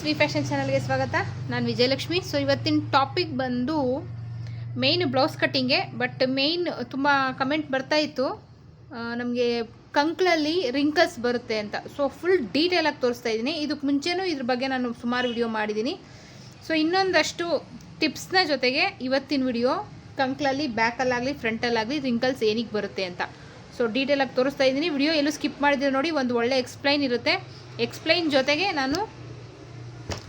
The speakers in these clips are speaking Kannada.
ವಿ ಫ್ಯಾಷನ್ ಚಾನಲ್ಗೆ ಸ್ವಾಗತ. ನಾನು ವಿಜಯಲಕ್ಷ್ಮಿ. ಸೊ ಇವತ್ತಿನ ಟಾಪಿಕ್ ಬಂದು ಮೇಯ್ನ್ ಬ್ಲೌಸ್ ಕಟ್ಟಿಂಗೆ. ಬಟ್ ಮೇಯ್ನ್ ತುಂಬ ಕಮೆಂಟ್ ಬರ್ತಾಯಿತ್ತು ನಮಗೆ ಕಂಕ್ಳಲ್ಲಿ ರಿಂಕಲ್ಸ್ ಬರುತ್ತೆ ಅಂತ. ಸೊ ಫುಲ್ ಡೀಟೇಲಾಗಿ ತೋರಿಸ್ತಾ ಇದ್ದೀನಿ. ಇದಕ್ಕೆ ಮುಂಚೆನೂ ಇದ್ರ ಬಗ್ಗೆ ನಾನು ಸುಮಾರು ವಿಡಿಯೋ ಮಾಡಿದ್ದೀನಿ. ಸೊ ಇನ್ನೊಂದಷ್ಟು ಟಿಪ್ಸ್ನ ಜೊತೆಗೆ ಇವತ್ತಿನ ವಿಡಿಯೋ ಕಂಕ್ಳಲ್ಲಿ ಬ್ಯಾಕಲ್ಲಾಗಲಿ ಫ್ರಂಟಲ್ಲಾಗಲಿ ರಿಂಕಲ್ಸ್ ಏನಕ್ಕೆ ಬರುತ್ತೆ ಅಂತ ಸೊ ಡೀಟೇಲಾಗಿ ತೋರಿಸ್ತಾ ಇದ್ದೀನಿ. ವಿಡಿಯೋ ಎಲ್ಲೂ ಸ್ಕಿಪ್ ಮಾಡಿದ್ರೆ ನೋಡಿ, ಒಂದು ಒಳ್ಳೆ ಎಕ್ಸ್ಪ್ಲೈನ್ ಇರುತ್ತೆ. ಎಕ್ಸ್ಪ್ಲೈನ್ ಜೊತೆಗೆ ನಾನು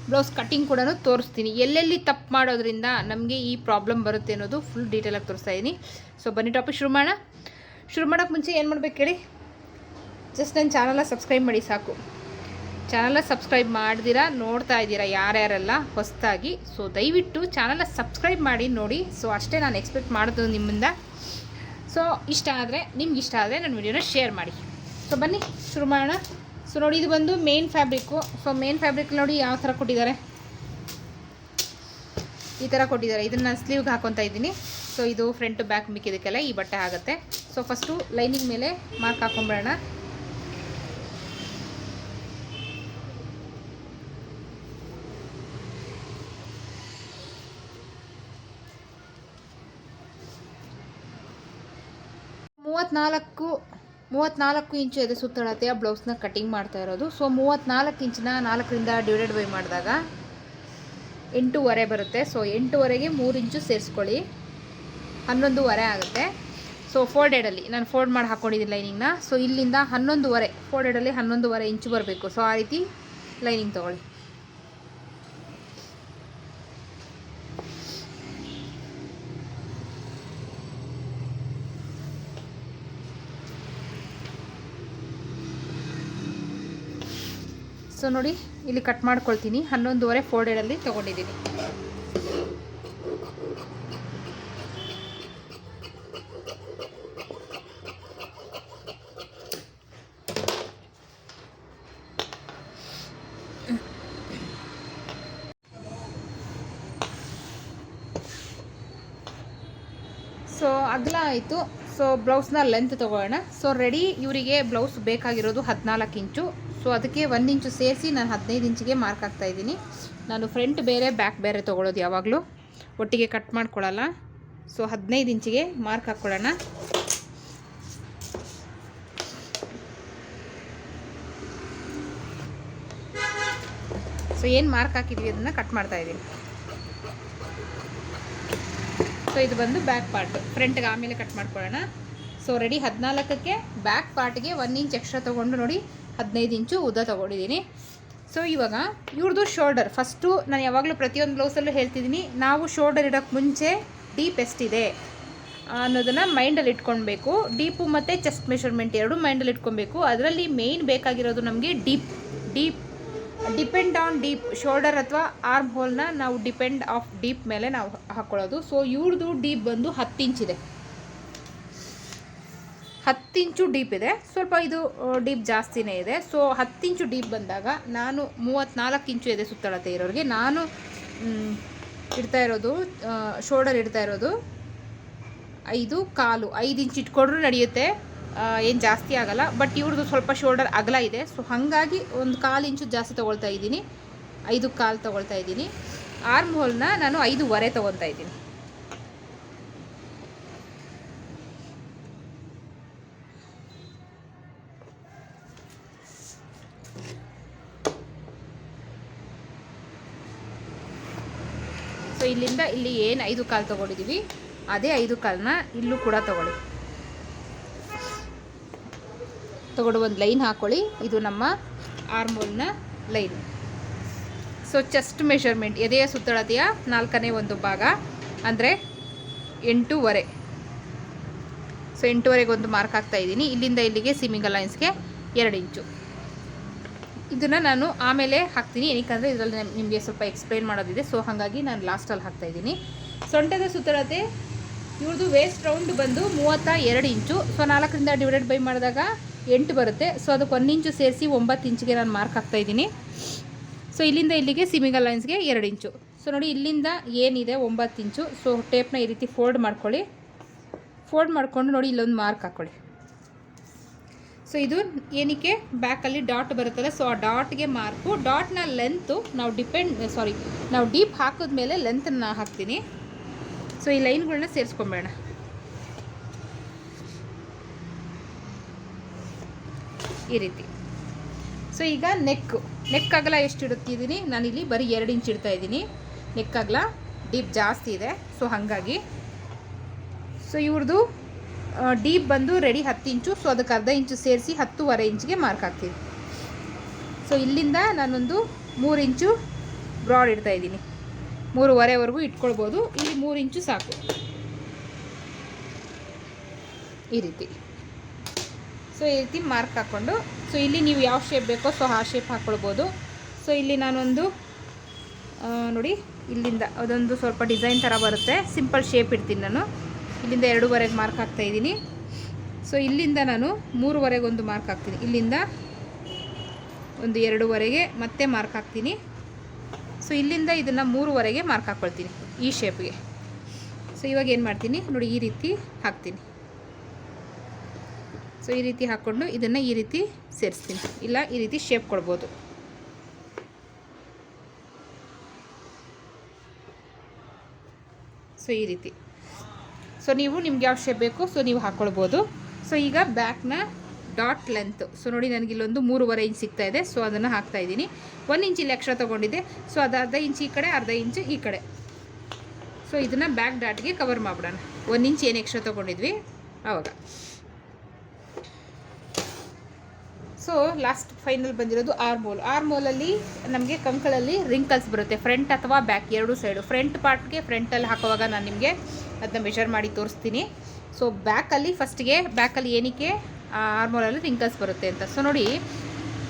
ಬ್ಲೌಸ್ ಕಟ್ಟಿಂಗ್ ಕೂಡ ತೋರಿಸ್ತೀನಿ. ಎಲ್ಲೆಲ್ಲಿ ತಪ್ಪು ಮಾಡೋದ್ರಿಂದ ನಮಗೆ ಈ ಪ್ರಾಬ್ಲಮ್ ಬರುತ್ತೆ ಅನ್ನೋದು ಫುಲ್ ಡೀಟೇಲಾಗಿ ತೋರಿಸ್ತಾ ಇದ್ದೀನಿ. ಸೊ ಬನ್ನಿ ಟಾಪಿಕ್ ಶುರು ಮಾಡೋಕ್ಕೆ ಮುಂಚೆ ಏನು ಮಾಡಬೇಕು ಹೇಳಿ, ಜಸ್ಟ್ ನನ್ನ ಚಾನಲ್ನ ಸಬ್ಸ್ಕ್ರೈಬ್ ಮಾಡಿ ಸಾಕು. ಚಾನಲ್ನ ಸಬ್ಸ್ಕ್ರೈಬ್ ಮಾಡ್ದಿರಾ ನೋಡ್ತಾ ಇದ್ದೀರಾ ಯಾರ್ಯಾರೆಲ್ಲ ಹೊಸದಾಗಿ, ಸೊ ದಯವಿಟ್ಟು ಚಾನಲ್ನ ಸಬ್ಸ್ಕ್ರೈಬ್ ಮಾಡಿ ನೋಡಿ. ಸೊ ಅಷ್ಟೇ ನಾನು ಎಕ್ಸ್ಪೆಕ್ಟ್ ಮಾಡೋದು ನಿಮ್ಮಿಂದ. ಸೊ ನಿಮ್ಗೆ ಇಷ್ಟ ಆದರೆ ನನ್ನ ವಿಡಿಯೋನ ಶೇರ್ ಮಾಡಿ. ಸೊ ಬನ್ನಿ ಶುರು ಮಾಡೋಣ. ಸೊ ನೋಡಿ, ಇದು ಬಂದು main fabric. So main fabric ನೋಡಿ ಯಾವ ಥರ ಕೊಟ್ಟಿದ್ದಾರೆ, ಈ ಥರ ಕೊಟ್ಟಿದ್ದಾರೆ. ಇದನ್ನು ನಾನು ಸ್ಲೀವ್ಗೆ ಹಾಕೊತಾ ಇದ್ದೀನಿ. ಸೊ ಇದು ಫ್ರಂಟ್ ಬ್ಯಾಕ್ ಮಿಕ್ಕಿದಕ್ಕೆಲ್ಲ ಈ ಬಟ್ಟೆ ಆಗುತ್ತೆ. ಸೊ ಫಸ್ಟು ಲೈನಿಂಗ್ ಮೇಲೆ ಮಾರ್ಕ್ ಹಾಕೊಂಬಿಡೋಣ. ಮೂವತ್ತ್ನಾಲ್ಕು ಇಂಚು ಎದೆ ಸುತ್ತಳತೆಯ ಬ್ಲೌಸ್ನ ಕಟ್ಟಿಂಗ್ ಮಾಡ್ತಾ ಇರೋದು. ಸೊ 34 ಇಂಚನ್ನ 4ರಿಂದ ಡಿವೈಡೆಡ್ ಬೈ ಮಾಡಿದಾಗ 8.5 ಬರುತ್ತೆ. ಸೊ 8.5ಗೆ 3 ಇಂಚು ಸೇರಿಸ್ಕೊಳ್ಳಿ, 11.5 ಆಗುತ್ತೆ. ಸೊ ಫೋಲ್ಡೆಡಲ್ಲಿ ನಾನು ಫೋಲ್ಡ್ ಮಾಡಿ ಹಾಕ್ಕೊಂಡಿದ್ದೀನಿ ಲೈನಿಂಗ್ನ. ಸೊ ಇಲ್ಲಿಂದ 11.5 ಫೋಲ್ಡೆಡಲ್ಲಿ 11.5 ಇಂಚು ಬರಬೇಕು. ಸೊ ಆ ರೀತಿ ಲೈನಿಂಗ್ ತೊಗೊಳ್ಳಿ. ಸೊ ನೋಡಿ, ಇಲ್ಲಿ ಕಟ್ ಮಾಡ್ಕೊಳ್ತೀನಿ. 11.5 ಫೋಲ್ಡೆಡಲ್ಲಿ ತೊಗೊಂಡಿದ್ದೀನಿ. ಸೊ ಅಗಲ ಆಯಿತು. ಸೊ ಬ್ಲೌಸ್ನ ಲೆಂತ್ ತೊಗೊಳ್ಳೋಣ. ಸೊ ರೆಡಿ ಇವರಿಗೆ ಬ್ಲೌಸ್ ಬೇಕಾಗಿರೋದು 14 ಇಂಚು. ಸೊ ಅದಕ್ಕೆ 1 ಇಂಚು ಸೇರಿಸಿ ನಾನು 15 ಇಂಚಿಗೆ ಮಾರ್ಕ್ ಹಾಕ್ತಾ ಇದ್ದೀನಿ. ನಾನು ಫ್ರಂಟ್ ಬೇರೆ ಬ್ಯಾಕ್ ಬೇರೆ ತೊಗೊಳ್ಳೋದು, ಯಾವಾಗಲೂ ಒಟ್ಟಿಗೆ ಕಟ್ ಮಾಡ್ಕೊಳ್ಳಲ್ಲ. ಸೊ 15 ಇಂಚಿಗೆ ಮಾರ್ಕ್ ಹಾಕ್ಕೊಳ್ಳೋಣ. ಸೊ ಏನು ಮಾರ್ಕ್ ಹಾಕಿದ್ವಿ ಅದನ್ನು ಕಟ್ ಮಾಡ್ತಾ ಇದ್ದೀನಿ. ಸೊ ಇದು ಬಂದು ಬ್ಯಾಕ್ ಪಾರ್ಟ್, ಫ್ರಂಟ್ಗೆ ಆಮೇಲೆ ಕಟ್ ಮಾಡ್ಕೊಳ್ಳೋಣ. ಸೊ ರೆಡಿ 14ಕ್ಕೆ ಬ್ಯಾಕ್ ಪಾರ್ಟ್ಗೆ 1 ಇಂಚ್ ಎಕ್ಸ್ಟ್ರಾ ತೊಗೊಂಡು ನೋಡಿ 15 ಇಂಚು ಉದ್ದ ತೊಗೊಂಡಿದ್ದೀನಿ. ಸೊ ಇವಾಗ ಇವ್ರದ್ದು ಶೋಲ್ಡರ್ ಫಸ್ಟು ನಾನು ಯಾವಾಗಲೂ ಪ್ರತಿಯೊಂದು ಬ್ಲೌಸಲ್ಲೂ ಹೇಳ್ತಿದ್ದೀನಿ, ನಾವು ಶೋಲ್ಡರ್ ಇಡೋಕ್ಕೆ ಮುಂಚೆ ಡೀಪ್ ಎಷ್ಟಿದೆ ಅನ್ನೋದನ್ನು ಮೈಂಡಲ್ಲಿ ಇಟ್ಕೊಳ್ಬೇಕು. ಡೀಪು ಮತ್ತು ಚೆಸ್ಟ್ ಮೆಷರ್ಮೆಂಟ್ ಎರಡು ಮೈಂಡಲ್ಲಿ ಇಟ್ಕೊಬೇಕು. ಅದರಲ್ಲಿ ಮೇಯ್ನ್ ಬೇಕಾಗಿರೋದು ನಮಗೆ ಡಿಪೆಂಡ್ ಆನ್ ಡೀಪ್ ಶೋಲ್ಡರ್ ಅಥವಾ ಆರ್ಮ್ ಹೋಲ್ನ ನಾವು ಡಿಪೆಂಡ್ ಆಫ್ ಡೀಪ್ ಮೇಲೆ ನಾವು ಹಾಕ್ಕೊಳ್ಳೋದು. ಸೊ ಇವ್ರದ್ದು ಡೀಪ್ ಬಂದು 10 ಇಂಚಿದೆ, 10 ಇಂಚು ಡೀಪ್ ಇದೆ. ಸ್ವಲ್ಪ ಇದು ಡೀಪ್ ಜಾಸ್ತಿನೇ ಇದೆ. ಸೊ 10 ಇಂಚು ಡೀಪ್ ಬಂದಾಗ ನಾನು 34 ಇಂಚು ಎದೆ ಸುತ್ತಳತೆ ಇರೋರಿಗೆ ನಾನು ಇಡ್ತಾ ಇರೋದು ಶೋಲ್ಡರ್ ಇಡ್ತಾ ಇರೋದು 5 ಇಂಚು ಇಟ್ಕೊಂಡ್ರೂ ನಡೆಯುತ್ತೆ, ಏನು ಜಾಸ್ತಿ ಆಗೋಲ್ಲ. ಬಟ್ ಇವ್ರದ್ದು ಸ್ವಲ್ಪ ಶೋಲ್ಡರ್ ಅಗಲ ಇದೆ. ಸೊ ಹಾಗಾಗಿ 1/4 ಇಂಚು ಜಾಸ್ತಿ ತೊಗೊಳ್ತಾ ಇದ್ದೀನಿ, 5/4 ತೊಗೊಳ್ತಾ ಇದ್ದೀನಿ. ಆರ್ಮ್ ಹೋಲ್ನ ನಾನು 5.5 ತೊಗೊಳ್ತಾ ಇದ್ದೀನಿ. ಸೊ ಇಲ್ಲಿಂದ ಇಲ್ಲಿ ಏನು 5/4 ತೊಗೊಂಡಿದ್ದೀವಿ ಅದೇ 5/4ನ ಇಲ್ಲೂ ಕೂಡ ತೊಗೊಂಡು ಒಂದು ಲೈನ್ ಹಾಕ್ಕೊಳ್ಳಿ. ಇದು ನಮ್ಮ ಆರ್ಮ್ ಹೋಲ್ನ ಲೈನ್. ಸೊ ಚೆಸ್ಟ್ ಮೆಷರ್ಮೆಂಟ್ ಎದೆಯ ಸುತ್ತಳತೆಯ 4ನೇ ಒಂದು ಭಾಗ ಅಂದರೆ 8.5. ಸೊ 8.5ಗೆ ಒಂದು ಮಾರ್ಕ್ ಹಾಕ್ತಾ ಇದ್ದೀನಿ. ಇಲ್ಲಿಂದ ಇಲ್ಲಿಗೆ ಸೀಮಿಂಗ್ ಅಲೈನ್ಸ್ಗೆ 2 ಇಂಚು. ಇದನ್ನು ನಾನು ಆಮೇಲೆ ಹಾಕ್ತೀನಿ, ಏನಕ್ಕಂದರೆ ಇದರಲ್ಲಿ ನಿಮಗೆ ಸ್ವಲ್ಪ ಎಕ್ಸ್ಪ್ಲೈನ್ ಮಾಡೋದಿದೆ. ಸೊ ಹಾಗಾಗಿ ನಾನು ಲಾಸ್ಟಲ್ಲಿ ಹಾಕ್ತಾಯಿದ್ದೀನಿ. ಸೊಂಟದ ಸುತ್ತಳತೆ ಇವ್ರದ್ದು ವೇಸ್ಟ್ ರೌಂಡ್ ಬಂದು 32 ಇಂಚು. ಸೊ 4ರಿಂದ ಡಿವೈಡೆಡ್ ಬೈ ಮಾಡಿದಾಗ 8 ಬರುತ್ತೆ. ಸೊ ಅದಕ್ಕೆ 1 ಇಂಚು ಸೇರಿಸಿ 9 ಇಂಚಿಗೆ ನಾನು ಮಾರ್ಕ್ ಹಾಕ್ತಾಯಿದ್ದೀನಿ. ಸೊ ಇಲ್ಲಿಂದ ಇಲ್ಲಿಗೆ ಸೀಮಿಂಗ್ ಅಲೈನ್ಸ್ಗೆ 2 ಇಂಚು. ಸೊ ನೋಡಿ, ಇಲ್ಲಿಂದ ಏನಿದೆ 9 ಇಂಚು. ಸೊ ಟೇಪ್ನ ಈ ರೀತಿ ಫೋಲ್ಡ್ ಮಾಡ್ಕೊಳ್ಳಿ. ಫೋಲ್ಡ್ ಮಾಡಿಕೊಂಡು ನೋಡಿ ಇಲ್ಲೊಂದು ಮಾರ್ಕ್ ಹಾಕ್ಕೊಳ್ಳಿ. ಸೊ ಇದು ಏನಕ್ಕೆ ಬ್ಯಾಕಲ್ಲಿ ಡಾಟ್ ಬರುತ್ತಲ್ಲ, ಸೊ ಆ ಡಾಟ್ಗೆ ಮಾರ್ಕು. ಡಾಟ್ನ ಲೆಂತು ನಾವು ಡೀಪ್ ಹಾಕಿದ್ಮೇಲೆ ಲೆಂತನ್ನು ಹಾಕ್ತೀನಿ. ಸೊ ಈ ಲೈನ್ಗಳನ್ನ ಸೇರಿಸ್ಕೊಂಬೇಡ ಈ ರೀತಿ. ಸೊ ಈಗ ನೆಕ್ ಅಗಲ ಎಷ್ಟು ಇಡುತ್ತಿದ್ದೀನಿ ನಾನಿಲ್ಲಿ ಬರೀ 2 ಇಂಚ್ ಇಡ್ತಾ ಇದ್ದೀನಿ. ನೆಕ್ ಅಗಲ ಡೀಪ್ ಜಾಸ್ತಿ ಇದೆ, ಸೊ ಹಾಗಾಗಿ. ಸೊ ಇವ್ರದ್ದು ಡೀಪ್ ಬಂದು ರೆಡಿ 10 ಇಂಚು. ಸೊ ಅದಕ್ಕೆ ಅರ್ಧ ಇಂಚು ಸೇರಿಸಿ 10.5 ಇಂಚ್ಗೆ ಮಾರ್ಕ್ ಹಾಕ್ತೀನಿ. ಸೊ ಇಲ್ಲಿಂದ ನಾನೊಂದು 3 ಇಂಚು ಬ್ರಾಡ್ ಇಡ್ತಾ ಇದ್ದೀನಿ. 3.5ವರೆಗೂ ಇಟ್ಕೊಳ್ಬೋದು. ಇಲ್ಲಿ 3 ಇಂಚು ಸಾಕು ಈ ರೀತಿ. ಸೊ ಈ ರೀತಿ ಮಾರ್ಕ್ ಹಾಕ್ಕೊಂಡು, ಸೊ ಇಲ್ಲಿ ನೀವು ಯಾವ ಶೇಪ್ ಬೇಕೋ ಸೊ ಆ ಶೇಪ್ ಹಾಕ್ಕೊಳ್ಬೋದು. ಸೊ ಇಲ್ಲಿ ನಾನೊಂದು ನೋಡಿ ಇಲ್ಲಿಂದ ಅದೊಂದು ಸ್ವಲ್ಪ ಡಿಸೈನ್ ಥರ ಬರುತ್ತೆ, ಸಿಂಪಲ್ ಶೇಪ್ ಇಡ್ತೀನಿ ನಾನು. ಇಲ್ಲಿಂದ 2.5 ಮಾರ್ಕ್ ಹಾಕ್ತಾಯಿದ್ದೀನಿ. ಸೊ ಇಲ್ಲಿಂದ ನಾನು 3.5 ಒಂದು ಮಾರ್ಕ್ ಹಾಕ್ತೀನಿ. ಇಲ್ಲಿಂದ ಒಂದು 2.5 ಮತ್ತೆ ಮಾರ್ಕ್ ಹಾಕ್ತೀನಿ. ಸೊ ಇಲ್ಲಿಂದ ಇದನ್ನು 3.5 ಮಾರ್ಕ್ ಹಾಕ್ಕೊಳ್ತೀನಿ ಈ ಶೇಪ್ಗೆ. ಸೊ ಇವಾಗ ಏನು ಮಾಡ್ತೀನಿ ನೋಡಿ, ಈ ರೀತಿ ಹಾಕ್ತೀನಿ. ಸೊ ಈ ರೀತಿ ಹಾಕ್ಕೊಂಡು ಇದನ್ನು ಈ ರೀತಿ ಸೇರಿಸ್ತೀನಿ, ಇಲ್ಲ ಈ ರೀತಿ ಶೇಪ್ ಕೊಡ್ಬೋದು. ಸೊ ಈ ರೀತಿ. ಸೊ ನೀವು ನಿಮ್ಗೆ ಯಾವ ಶೇಪ್ ಬೇಕು ಸೊ ನೀವು ಹಾಕ್ಕೊಳ್ಬೋದು. ಸೊ ಈಗ ಬ್ಯಾಕ್ನ ಡಾಟ್ ಲೆಂತ್, ಸೊ ನೋಡಿ ನನಗೆ ಇಲ್ಲೊಂದು 3.5 ಇಂಚ್ ಸಿಗ್ತಾ ಇದೆ. ಸೊ ಅದನ್ನು ಹಾಕ್ತಾಯಿದ್ದೀನಿ. 1 ಇಂಚ್ ಇಲ್ಲಿ ಎಕ್ಸ್ಟ್ರಾ ತೊಗೊಂಡಿದ್ದೆ. ಸೊ ಅದು ಅರ್ಧ ಇಂಚ್ ಈ ಕಡೆ, ಅರ್ಧ ಇಂಚ್ ಈ ಕಡೆ. ಸೊ ಇದನ್ನು ಬ್ಯಾಕ್ ಡಾಟ್ಗೆ ಕವರ್ ಮಾಡಿಬಿಡೋಣ. 1 ಇಂಚ್ ಏನು ಎಕ್ಸ್ಟ್ರಾ ತೊಗೊಂಡಿದ್ವಿ ಆವಾಗ. ಸೊ ಲಾಸ್ಟ್ ಫೈನಲ್ ಬಂದಿರೋದು ಆರ್ಮೋಲಲ್ಲಿ ನಮಗೆ ಕಂಕಳಲ್ಲಿ ರಿಂಕಲ್ಸ್ ಬರುತ್ತೆ, ಫ್ರಂಟ್ ಅಥವಾ ಬ್ಯಾಕ್ ಎರಡು ಸೈಡು. ಫ್ರಂಟ್ ಪಾರ್ಟ್ಗೆ ಫ್ರಂಟಲ್ಲಿ ಹಾಕುವಾಗ ನಾನು ನಿಮಗೆ ಅದನ್ನ ಮೆಷರ್ ಮಾಡಿ ತೋರಿಸ್ತೀನಿ. ಸೊ ಬ್ಯಾಕಲ್ಲಿ ಏನಕ್ಕೆ ಆರ್ಮೋಲಲ್ಲಿ ರಿಂಕಲ್ಸ್ ಬರುತ್ತೆ ಅಂತ. ಸೊ ನೋಡಿ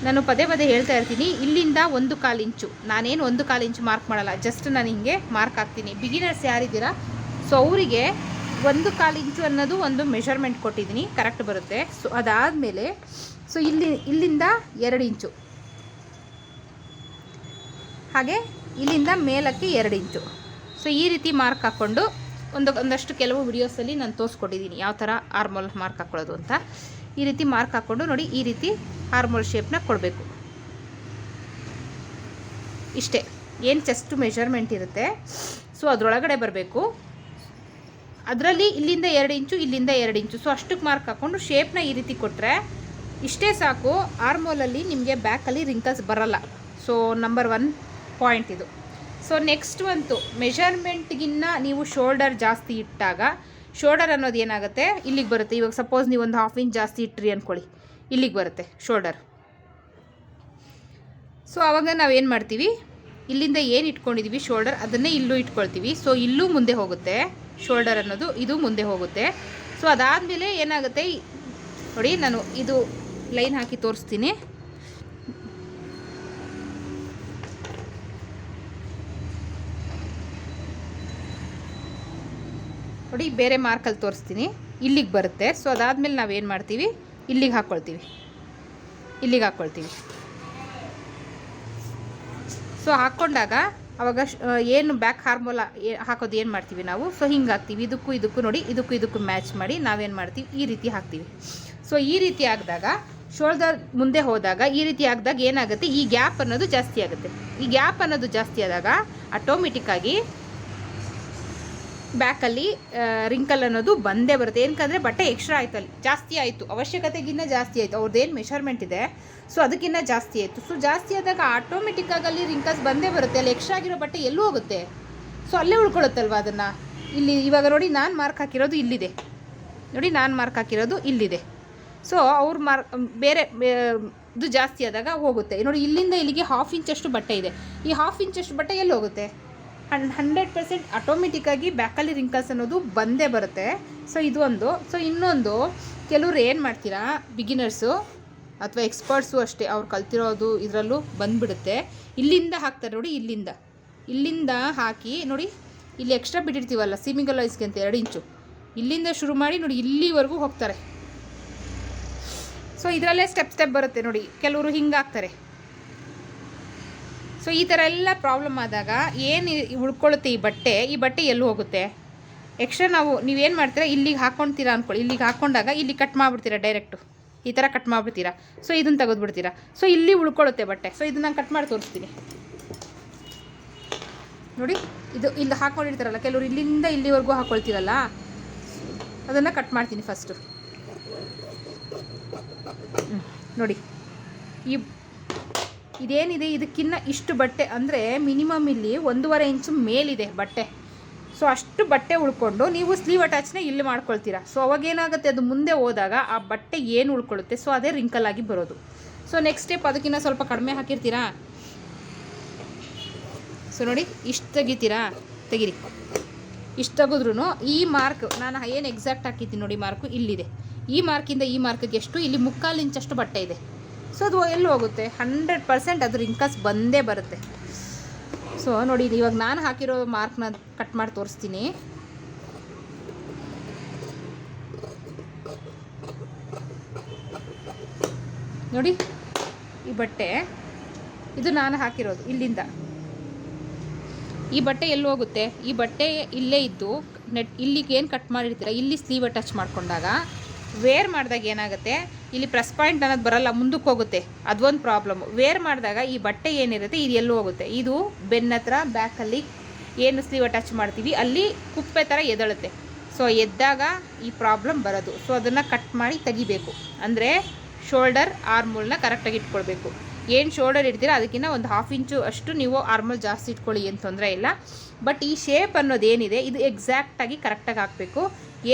ನಾನು ಪದೇ ಹೇಳ್ತಾ ಇರ್ತೀನಿ, ಇಲ್ಲಿಂದ 1/4 ಇಂಚು, ನಾನೇನು 1/4 ಇಂಚು ಮಾರ್ಕ್ ಮಾಡಲ್ಲ, ಜಸ್ಟ್ ನಾನು ಹಿಂಗೆ ಮಾರ್ಕ್ ಹಾಕ್ತೀನಿ. ಬಿಗಿನರ್ಸ್ ಯಾರಿದ್ದೀರಾ ಸೊ ಅವರಿಗೆ 1/4 ಇಂಚು ಅನ್ನೋದು ಒಂದು ಮೆಷರ್ಮೆಂಟ್ ಕೊಟ್ಟಿದ್ದೀನಿ, ಕರೆಕ್ಟ್ ಬರುತ್ತೆ. ಸೊ ಅದಾದಮೇಲೆ ಸೊ ಇಲ್ಲಿಂದ 2 ಇಂಚು, ಹಾಗೆ ಇಲ್ಲಿಂದ ಮೇಲಕ್ಕೆ 2 ಇಂಚು. ಸೊ ಈ ರೀತಿ ಮಾರ್ಕ್ ಹಾಕ್ಕೊಂಡು ಒಂದಷ್ಟು ಕೆಲವು ವಿಡಿಯೋಸಲ್ಲಿ ನಾನು ತೋರಿಸ್ಕೊಟ್ಟಿದ್ದೀನಿ ಯಾವ ಥರ ಆರ್ಮೋಲ್ ಮಾರ್ಕ್ ಹಾಕ್ಕೊಳ್ಳೋದು ಅಂತ. ಈ ರೀತಿ ಮಾರ್ಕ್ ಹಾಕ್ಕೊಂಡು ನೋಡಿ ಈ ರೀತಿ ಆರ್ಮೋಲ್ ಶೇಪ್ನ ಕೊಡಬೇಕು. ಇಷ್ಟೇ ಏನು ಚೆಸ್ಟ್ ಮೆಷರ್ಮೆಂಟ್ ಇರುತ್ತೆ ಸೊ ಅದರೊಳಗಡೆ ಬರಬೇಕು. ಅದರಲ್ಲಿ ಇಲ್ಲಿಂದ 2 ಇಂಚು, ಇಲ್ಲಿಂದ 2 ಇಂಚು. ಸೊ ಅಷ್ಟಕ್ಕೆ ಮಾರ್ಕ್ ಹಾಕ್ಕೊಂಡು ಶೇಪ್ನ ಈ ರೀತಿ ಕೊಟ್ಟರೆ ಇಷ್ಟೇ ಸಾಕು. ಆರ್ಮೋಲಲ್ಲಿ ನಿಮಗೆ ಬ್ಯಾಕಲ್ಲಿ ರಿಂಕಲ್ಸ್ ಬರಲ್ಲ. ಸೊ ನಂಬರ್ 1 ಪಾಯಿಂಟ್ ಇದು. ಸೊ ನೆಕ್ಸ್ಟ್ ಬಂತು ಮೆಷರ್ಮೆಂಟ್ಗಿನ್ನ ನೀವು ಶೋಲ್ಡರ್ ಜಾಸ್ತಿ ಇಟ್ಟಾಗ ಶೋಲ್ಡರ್ ಅನ್ನೋದು ಏನಾಗುತ್ತೆ ಇಲ್ಲಿಗೆ ಬರುತ್ತೆ. ಇವಾಗ ಸಪೋಸ್ ನೀವು ಒಂದು 1/2 ಇಂಚ್ ಜಾಸ್ತಿ ಇಟ್ರಿ ಅಂದ್ಕೊಳ್ಳಿ, ಇಲ್ಲಿಗೆ ಬರುತ್ತೆ ಶೋಲ್ಡರ್. ಸೊ ಆವಾಗ ನಾವೇನು ಮಾಡ್ತೀವಿ, ಇಲ್ಲಿಂದ ಏನು ಇಟ್ಕೊಂಡಿದ್ದೀವಿ ಶೋಲ್ಡರ್ ಅದನ್ನೇ ಇಲ್ಲೂ ಇಟ್ಕೊಳ್ತೀವಿ. ಸೊ ಇಲ್ಲೂ ಮುಂದೆ ಹೋಗುತ್ತೆ ಶೋಲ್ಡರ್ ಅನ್ನೋದು, ಇದು ಮುಂದೆ ಹೋಗುತ್ತೆ. ಸೊ ಅದಾದಮೇಲೆ ಏನಾಗುತ್ತೆ ನೋಡಿ, ನಾನು ಇದು ಲೈನ್ ಹಾಕಿ ತೋರಿಸ್ತೀನಿ. ನೋಡಿ ಬೇರೆ ಮಾರ್ಕಲ್ಲಿ ತೋರಿಸ್ತೀನಿ, ಇಲ್ಲಿಗೆ ಬರುತ್ತೆ. ಸೊ ಅದಾದಮೇಲೆ ನಾವೇನು ಮಾಡ್ತೀವಿ, ಇಲ್ಲಿಗೆ ಹಾಕ್ಕೊಳ್ತೀವಿ. ಸೊ ಹಾಕ್ಕೊಂಡಾಗ ಆವಾಗ ಏನು ಬ್ಯಾಕ್ ಹಾರ್ಮೋಲ ಹಾಕೋದು ಏನು ಮಾಡ್ತೀವಿ ನಾವು, ಸೊ ಹಿಂಗೆ ಹಾಕ್ತೀವಿ. ಇದಕ್ಕೂ ನೋಡಿ ಇದಕ್ಕೂ ಮ್ಯಾಚ್ ಮಾಡಿ ನಾವೇನು ಮಾಡ್ತೀವಿ ಈ ರೀತಿ ಹಾಕ್ತೀವಿ. ಸೊ ಈ ರೀತಿ ಆಗಿದಾಗ ಶೋಲ್ಡರ್ ಮುಂದೆ ಹೋದಾಗ ಈ ರೀತಿ ಆಗಿದಾಗ ಏನಾಗುತ್ತೆ, ಈ ಗ್ಯಾಪ್ ಅನ್ನೋದು ಜಾಸ್ತಿ ಆಗುತ್ತೆ. ಈ ಗ್ಯಾಪ್ ಅನ್ನೋದು ಜಾಸ್ತಿ ಆದಾಗ ಆಟೋಮೆಟಿಕ್ಕಾಗಿ ಬ್ಯಾಕಲ್ಲಿ ರಿಂಕಲ್ ಅನ್ನೋದು ಬಂದೇ ಬರುತ್ತೆ. ಏನಕ್ಕಂದರೆ ಬಟ್ಟೆ ಎಕ್ಸ್ಟ್ರಾ ಆಯಿತು, ಅಲ್ಲಿ ಜಾಸ್ತಿ ಆಯಿತು, ಅವಶ್ಯಕತೆಗಿನ್ನ ಜಾಸ್ತಿ ಆಯಿತು. ಅವ್ರದ್ದೇನು ಮೆಷರ್ಮೆಂಟ್ ಇದೆ ಸೊ ಅದಕ್ಕಿಂತ ಜಾಸ್ತಿ ಆಯಿತು. ಸೊ ಜಾಸ್ತಿ ಆದಾಗ ಆಟೋಮೆಟಿಕ್ಕಾಗಿ ಅಲ್ಲಿ ರಿಂಕಲ್ಸ್ ಬಂದೇ ಬರುತ್ತೆ. ಅಲ್ಲಿ ಎಕ್ಸ್ಟ್ರಾ ಆಗಿರೋ ಬಟ್ಟೆ ಎಲ್ಲೂ ಹೋಗುತ್ತೆ, ಸೊ ಅಲ್ಲೇ ಉಳ್ಕೊಳ್ಳುತ್ತಲ್ವ ಅದನ್ನು. ಇಲ್ಲಿ ಇವಾಗ ನೋಡಿ ನಾನು ಮಾರ್ಕ್ ಹಾಕಿರೋದು ಇಲ್ಲಿದೆ, ಸೊ ಅವ್ರ ಬೇರೆ ಇದು ಜಾಸ್ತಿ ಆದಾಗ ಹೋಗುತ್ತೆ. ನೋಡಿ ಇಲ್ಲಿಂದ ಇಲ್ಲಿಗೆ 1/2 ಇಂಚಷ್ಟು ಬಟ್ಟೆ ಇದೆ, ಈ 1/2 ಇಂಚಷ್ಟು ಬಟ್ಟೆ ಎಲ್ಲಿ ಹೋಗುತ್ತೆ, 100% ಆಟೋಮೆಟಿಕ್ಕಾಗಿ ಬ್ಯಾಕಲ್ಲಿ ರಿಂಕಲ್ಸ್ ಅನ್ನೋದು ಬಂದೇ ಬರುತ್ತೆ. ಸೊ ಇದು ಒಂದು. ಸೊ ಇನ್ನೊಂದು, ಕೆಲವ್ರು ಏನು ಮಾಡ್ತೀರಾ ಬಿಗಿನರ್ಸು ಅಥವಾ ಎಕ್ಸ್ಪರ್ಟ್ಸು ಅಷ್ಟೇ, ಅವ್ರು ಕಲ್ತಿರೋದು ಇದರಲ್ಲೂ ಬಂದುಬಿಡುತ್ತೆ. ಇಲ್ಲಿಂದ ಹಾಕ್ತಾರೆ ನೋಡಿ, ಇಲ್ಲಿಂದ ಹಾಕಿ ನೋಡಿ, ಇಲ್ಲಿ ಎಕ್ಸ್ಟ್ರಾ ಬಿಟ್ಟಿರ್ತೀವಲ್ಲ ಸೀಮಿಂಗ್ ಅಲೈಸ್ಗೆ ಅಂತ 2 ಇಂಚು, ಇಲ್ಲಿಂದ ಶುರು ಮಾಡಿ ನೋಡಿ ಇಲ್ಲಿವರೆಗೂ ಹೋಗ್ತಾರೆ. ಸೊ ಇದರಲ್ಲೇ ಸ್ಟೆಪ್ ಬರುತ್ತೆ ನೋಡಿ, ಕೆಲವರು ಹಿಂಗೆ ಹಾಕ್ತಾರೆ. ಸೊ ಈ ಥರ ಎಲ್ಲ ಪ್ರಾಬ್ಲಮ್ ಆದಾಗ ಏನು ಉಳ್ಕೊಳ್ಳುತ್ತೆ ಈ ಬಟ್ಟೆ ಎಲ್ಲೂ ಹೋಗುತ್ತೆ. ಎಕ್ಸ್ಟ್ರಾ ನೀವೇನು ಮಾಡ್ತೀರಾ, ಇಲ್ಲಿಗೆ ಹಾಕ್ಕೊಳ್ತೀರಾ ಅಂದ್ಕೊಳ್ಳಿ, ಇಲ್ಲಿಗೆ ಹಾಕ್ಕೊಂಡಾಗ ಇಲ್ಲಿ ಕಟ್ ಮಾಡಿಬಿಡ್ತೀರಾ ಡೈರೆಕ್ಟು. ಈ ಥರ ಕಟ್ ಮಾಡಿಬಿಡ್ತೀರಾ. ಸೊ ಇದನ್ನು ತೆಗೆದುಬಿಡ್ತೀರಾ. ಸೊ ಇಲ್ಲಿ ಉಳ್ಕೊಳ್ಳುತ್ತೆ ಬಟ್ಟೆ. ಸೊ ಇದನ್ನು ನಾನು ಕಟ್ ಮಾಡಿ ತೋರಿಸ್ತೀನಿ ನೋಡಿ. ಇದು ಇಲ್ಲಿ ಹಾಕ್ಕೊಂಡಿರ್ತಾರಲ್ಲ ಕೆಲವರು, ಇಲ್ಲಿಂದ ಇಲ್ಲಿವರೆಗೂ ಹಾಕ್ಕೊಳ್ತೀರಲ್ಲ, ಅದನ್ನು ಕಟ್ ಮಾಡ್ತೀನಿ ಫಸ್ಟು. ನೋಡಿ ಇದೇನಿದೆ, ಇದಕ್ಕಿಂತ ಇಷ್ಟು ಬಟ್ಟೆ ಅಂದರೆ ಮಿನಿಮಮ್ ಇಲ್ಲಿ 1.5 ಇಂಚು ಮೇಲಿದೆ ಬಟ್ಟೆ. ಸೊ ಅಷ್ಟು ಬಟ್ಟೆ ಉಳ್ಕೊಂಡು ನೀವು ಸ್ಲೀವ್ ಅಟ್ಯಾಚ್ನ ಇಲ್ಲಿ ಮಾಡ್ಕೊಳ್ತೀರಾ. ಸೊ ಅವಾಗೇನಾಗುತ್ತೆ, ಅದು ಮುಂದೆ ಹೋದಾಗ ಆ ಬಟ್ಟೆ ಏನು ಉಳ್ಕೊಳ್ಳುತ್ತೆ, ಸೊ ಅದೇ ರಿಂಕಲ್ ಆಗಿ ಬರೋದು. ಸೊ ನೆಕ್ಸ್ಟ್ ಸ್ಟೆಪ್, ಅದಕ್ಕಿಂತ ಸ್ವಲ್ಪ ಕಡಿಮೆ ಹಾಕಿರ್ತೀರಾ. ಸೊ ನೋಡಿ ಇಷ್ಟು ತೆಗೀರಿ. ಇಷ್ಟು ತೆಗೆದ್ರೂ ಈ ಮಾರ್ಕ್ ನಾನು ಏನು ಎಕ್ಸಾಕ್ಟ್ ಹಾಕಿದ್ದೀನಿ ನೋಡಿ, ಮಾರ್ಕು ಇಲ್ಲಿದೆ. ಈ ಮಾರ್ಕಿಂದ ಈ ಮಾರ್ಕಿಗೆ ಎಷ್ಟು, ಇಲ್ಲಿ 3/4 ಇಂಚಷ್ಟು ಬಟ್ಟೆ ಇದೆ. ಸೊ ಅದು ಎಲ್ಲಿ ಹೋಗುತ್ತೆ, 100% ಅದು ರಿಂಕಲ್ಸ್ ಬಂದೇ ಬರುತ್ತೆ. ಸೊ ನೋಡಿ, ಇವಾಗ ನಾನು ಹಾಕಿರೋ ಮಾರ್ಕ್ನ ಕಟ್ ಮಾಡಿ ತೋರಿಸ್ತೀನಿ. ನೋಡಿ ಈ ಬಟ್ಟೆ, ಇದು ನಾನು ಹಾಕಿರೋದು ಇಲ್ಲಿಂದ. ಈ ಬಟ್ಟೆ ಎಲ್ಲಿ ಹೋಗುತ್ತೆ, ಈ ಬಟ್ಟೆ ಇಲ್ಲೇ ಇದ್ದು ಇಲ್ಲಿಗೆ ಏನು ಕಟ್ ಮಾಡಿರ್ತೀರ, ಇಲ್ಲಿ ಸ್ಲೀವ್ ಅಟ್ಯಾಚ್ ಮಾಡ್ಕೊಂಡಾಗ ವೇರ್ ಮಾಡಿದಾಗ ಏನಾಗುತ್ತೆ, ಇಲ್ಲಿ ಪ್ರೆಸ್ ಪಾಯಿಂಟ್ ಅನ್ನೋದು ಬರಲ್ಲ, ಮುಂದಕ್ಕೆ ಹೋಗುತ್ತೆ. ಅದೊಂದು ಪ್ರಾಬ್ಲಮ್ಮು. ವೇರ್ ಮಾಡಿದಾಗ ಈ ಬಟ್ಟೆ ಏನಿರುತ್ತೆ ಇದು ಎಲ್ಲೂ ಹೋಗುತ್ತೆ. ಇದು ಬೆನ್ನ ಹತ್ರ ಬ್ಯಾಕಲ್ಲಿ ಏನು ಸ್ಲೀವ್ ಅಟ್ಯಾಚ್ ಮಾಡ್ತೀವಿ ಅಲ್ಲಿ ಕುಪ್ಪೆ ಥರ ಎದ್ದೇಳುತ್ತೆ. ಸೊ ಎದ್ದಾಗ ಈ ಪ್ರಾಬ್ಲಮ್ ಬರೋದು. ಸೊ ಅದನ್ನು ಕಟ್ ಮಾಡಿ ತೆಗಿಬೇಕು. ಅಂದರೆ ಶೋಲ್ಡರ್ ಆರ್ಮೋಲ್ನ ಕರೆಕ್ಟಾಗಿ ಇಟ್ಕೊಳ್ಬೇಕು. ಏನು ಶೋಲ್ಡರ್ ಇಡ್ತೀರ ಅದಕ್ಕಿಂತ ಒಂದು 1/2 ಇಂಚು ಅಷ್ಟು ನೀವು ಆರ್ಮೋಲ್ ಜಾಸ್ತಿ ಇಟ್ಕೊಳ್ಳಿ, ಏನು ತೊಂದರೆ ಇಲ್ಲ. ಬಟ್ ಈ ಶೇಪ್ ಅನ್ನೋದೇನಿದೆ ಇದು ಎಕ್ಸಾಕ್ಟಾಗಿ ಕರೆಕ್ಟಾಗಿ ಹಾಕಬೇಕು.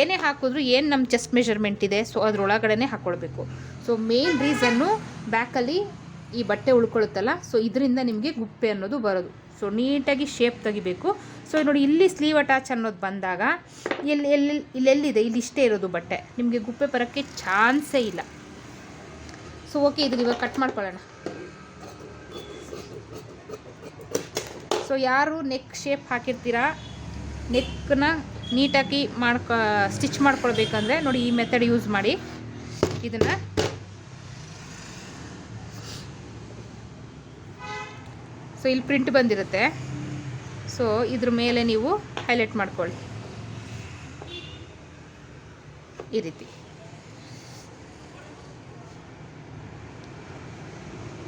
ಏನೇ ಹಾಕಿದ್ರೂ ಏನು ನಮ್ಮ ಚೆಸ್ಟ್ ಮೆಷರ್ಮೆಂಟ್ ಇದೆ ಸೊ ಅದರೊಳಗಡೆ ಹಾಕ್ಕೊಳ್ಬೇಕು. ಸೊ ಮೇನ್ ರೀಸನ್ನು ಬ್ಯಾಕಲ್ಲಿ ಈ ಬಟ್ಟೆ ಉಳ್ಕೊಳ್ಳುತ್ತಲ್ಲ, ಸೊ ಇದರಿಂದ ನಿಮಗೆ ಗುಪ್ಪೆ ಅನ್ನೋದು ಬರೋದು. ಸೊ ನೀಟಾಗಿ ಶೇಪ್ ತೆಗಿಬೇಕು. ಸೊ ನೋಡಿ ಇಲ್ಲಿ ಸ್ಲೀವ್ ಅಟ್ಯಾಚ್ ಅನ್ನೋದು ಬಂದಾಗ ಇಲ್ಲೆಲ್ಲಿದೆ, ಇಲ್ಲಿ ಇಷ್ಟೇ ಇರೋದು ಬಟ್ಟೆ, ನಿಮಗೆ ಗುಪ್ಪೆ ಬರೋಕ್ಕೆ ಚಾನ್ಸೇ ಇಲ್ಲ. ಸೊ ಓಕೆ, ಇದನ್ನ ಇವಾಗ ಕಟ್ ಮಾಡ್ಕೊಳ್ಳೋಣ. ಸೊ ಯಾರು ನೆಕ್ ಶೇಪ್ ಹಾಕಿರ್ತೀರಾ, ನೆಕ್ನ ನೀಟಾಗಿ ಸ್ಟಿಚ್ ಮಾಡ್ಕೊಳ್ಬೇಕಂದ್ರೆ ನೋಡಿ ಈ ಮೆಥಡ್ ಯೂಸ್ ಮಾಡಿ. ಇದನ್ನು ಸೊ ಇಲ್ಲಿ ಪ್ರಿಂಟ್ ಬಂದಿರುತ್ತೆ. ಸೊ ಇದ್ರ ಮೇಲೆ ನೀವು ಹೈಲೈಟ್ ಮಾಡ್ಕೊಳ್ಳಿ ಈ ರೀತಿ.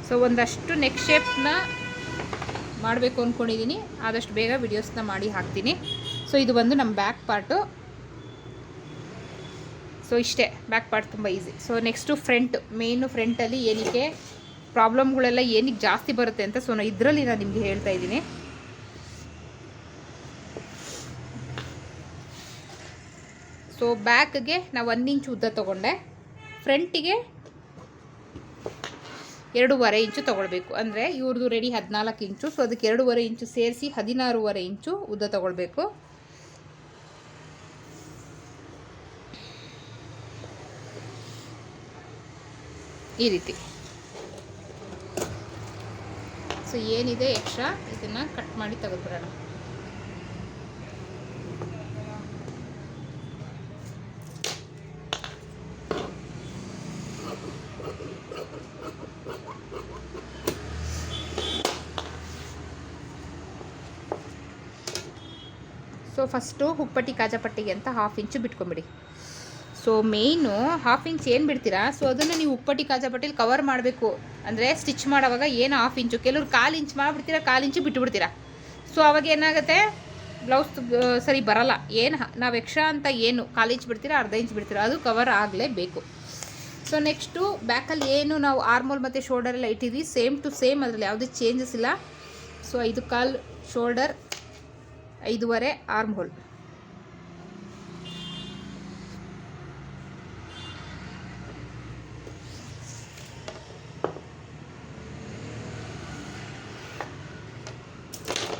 ಸೊ ಒಂದಷ್ಟು ನೆಕ್ ಶೇಪ್ನ ಮಾಡಬೇಕು ಅಂದ್ಕೊಂಡಿದ್ದೀನಿ. ಆದಷ್ಟು ಬೇಗ ವಿಡಿಯೋಸ್ನ ಮಾಡಿ ಹಾಕ್ತೀನಿ. ಸೊ ಇದು ಬಂದು ನಮ್ಮ ಬ್ಯಾಕ್ ಪಾರ್ಟು. ಸೊ ಇಷ್ಟೇ, ಬ್ಯಾಕ್ ಪಾರ್ಟ್ ತುಂಬ ಈಸಿ. ಸೊ ನೆಕ್ಸ್ಟು ಮೇಯ್ನು ಫ್ರಂಟಲ್ಲಿ ಏನಕ್ಕೆ ಪ್ರಾಬ್ಲಮ್ಗಳೆಲ್ಲ ಏನಕ್ಕೆ ಜಾಸ್ತಿ ಬರುತ್ತೆ ಅಂತ ಸೊ ಇದರಲ್ಲಿ ನಾನು ನಿಮಗೆ ಹೇಳ್ತಾ ಇದ್ದೀನಿ. ಸೊ ಬ್ಯಾಕ್ಗೆ ನಾವು 1 ಇಂಚ್ ಉದ್ದ ತೊಗೊಂಡೆ, ಫ್ರಂಟಿಗೆ 2.5 ಇಂಚು ತೊಗೊಳ್ಬೇಕು. ಅಂದರೆ ಇವ್ರದ್ದು ರೆಡಿ 14 ಇಂಚು. ಸೊ ಅದಕ್ಕೆ 2.5 ಇಂಚು ಸೇರಿಸಿ 16.5 ಇಂಚು ಉದ್ದ ತೊಗೊಳ್ಬೇಕು. ಈ ರೀತಿ. ಸೊ ಏನಿದೆ ಎಕ್ಸ್ಟ್ರಾ ಇದನ್ನು ಕಟ್ ಮಾಡಿ ತೆಗೆದುಬಿಡೋಣ. ಸೊ ಫಸ್ಟು ಹುಕ್ಪಟ್ಟಿ ಕಾಜಾಪಟ್ಟಿಗೆ ಅಂತ 1/2 ಇಂಚು ಬಿಟ್ಕೊಂಬಿಡಿ. ಸೊ ಮೇಯ್ನು 1/2 ಇಂಚ್ ಏನು ಬಿಡ್ತೀರಾ, ಸೊ ಅದನ್ನು ನೀವು ಉಪ್ಪಟ್ಟಿ ಕಾಜಾಪಟ್ಟಿಲಿ ಕವರ್ ಮಾಡಬೇಕು. ಅಂದರೆ ಸ್ಟಿಚ್ ಮಾಡೋವಾಗ ಏನು 1/2 ಇಂಚು, ಕೆಲವ್ರು 1/4 ಇಂಚ್ ಮಾಡಿಬಿಡ್ತೀರಾ, 1/4 ಇಂಚು ಬಿಟ್ಟುಬಿಡ್ತೀರಾ. ಸೊ ಅವಾಗ ಏನಾಗುತ್ತೆ, ಬ್ಲೌಸ್ ಸರಿ ಬರಲ್ಲ. ಏನು ನಾವು ಎಕ್ಸ್ಟ್ರಾ ಅಂತ ಏನು 1/4 ಇಂಚ್ ಬಿಡ್ತೀರಾ, 1/2 ಇಂಚ್ ಬಿಡ್ತೀರಾ, ಅದು ಕವರ್ ಆಗಲೇಬೇಕು. ಸೊ ನೆಕ್ಸ್ಟು ಬ್ಯಾಕಲ್ಲಿ ಏನು ನಾವು ಆರ್ಮೋಲ್ ಮತ್ತು ಶೋಲ್ಡರೆಲ್ಲ ಇಟ್ಟಿದ್ವಿ ಸೇಮ್ ಟು ಸೇಮ್, ಅದರಲ್ಲಿ ಯಾವುದೇ ಚೇಂಜಸ್ ಇಲ್ಲ. So 5/4 shoulder, 5.5 arm hole.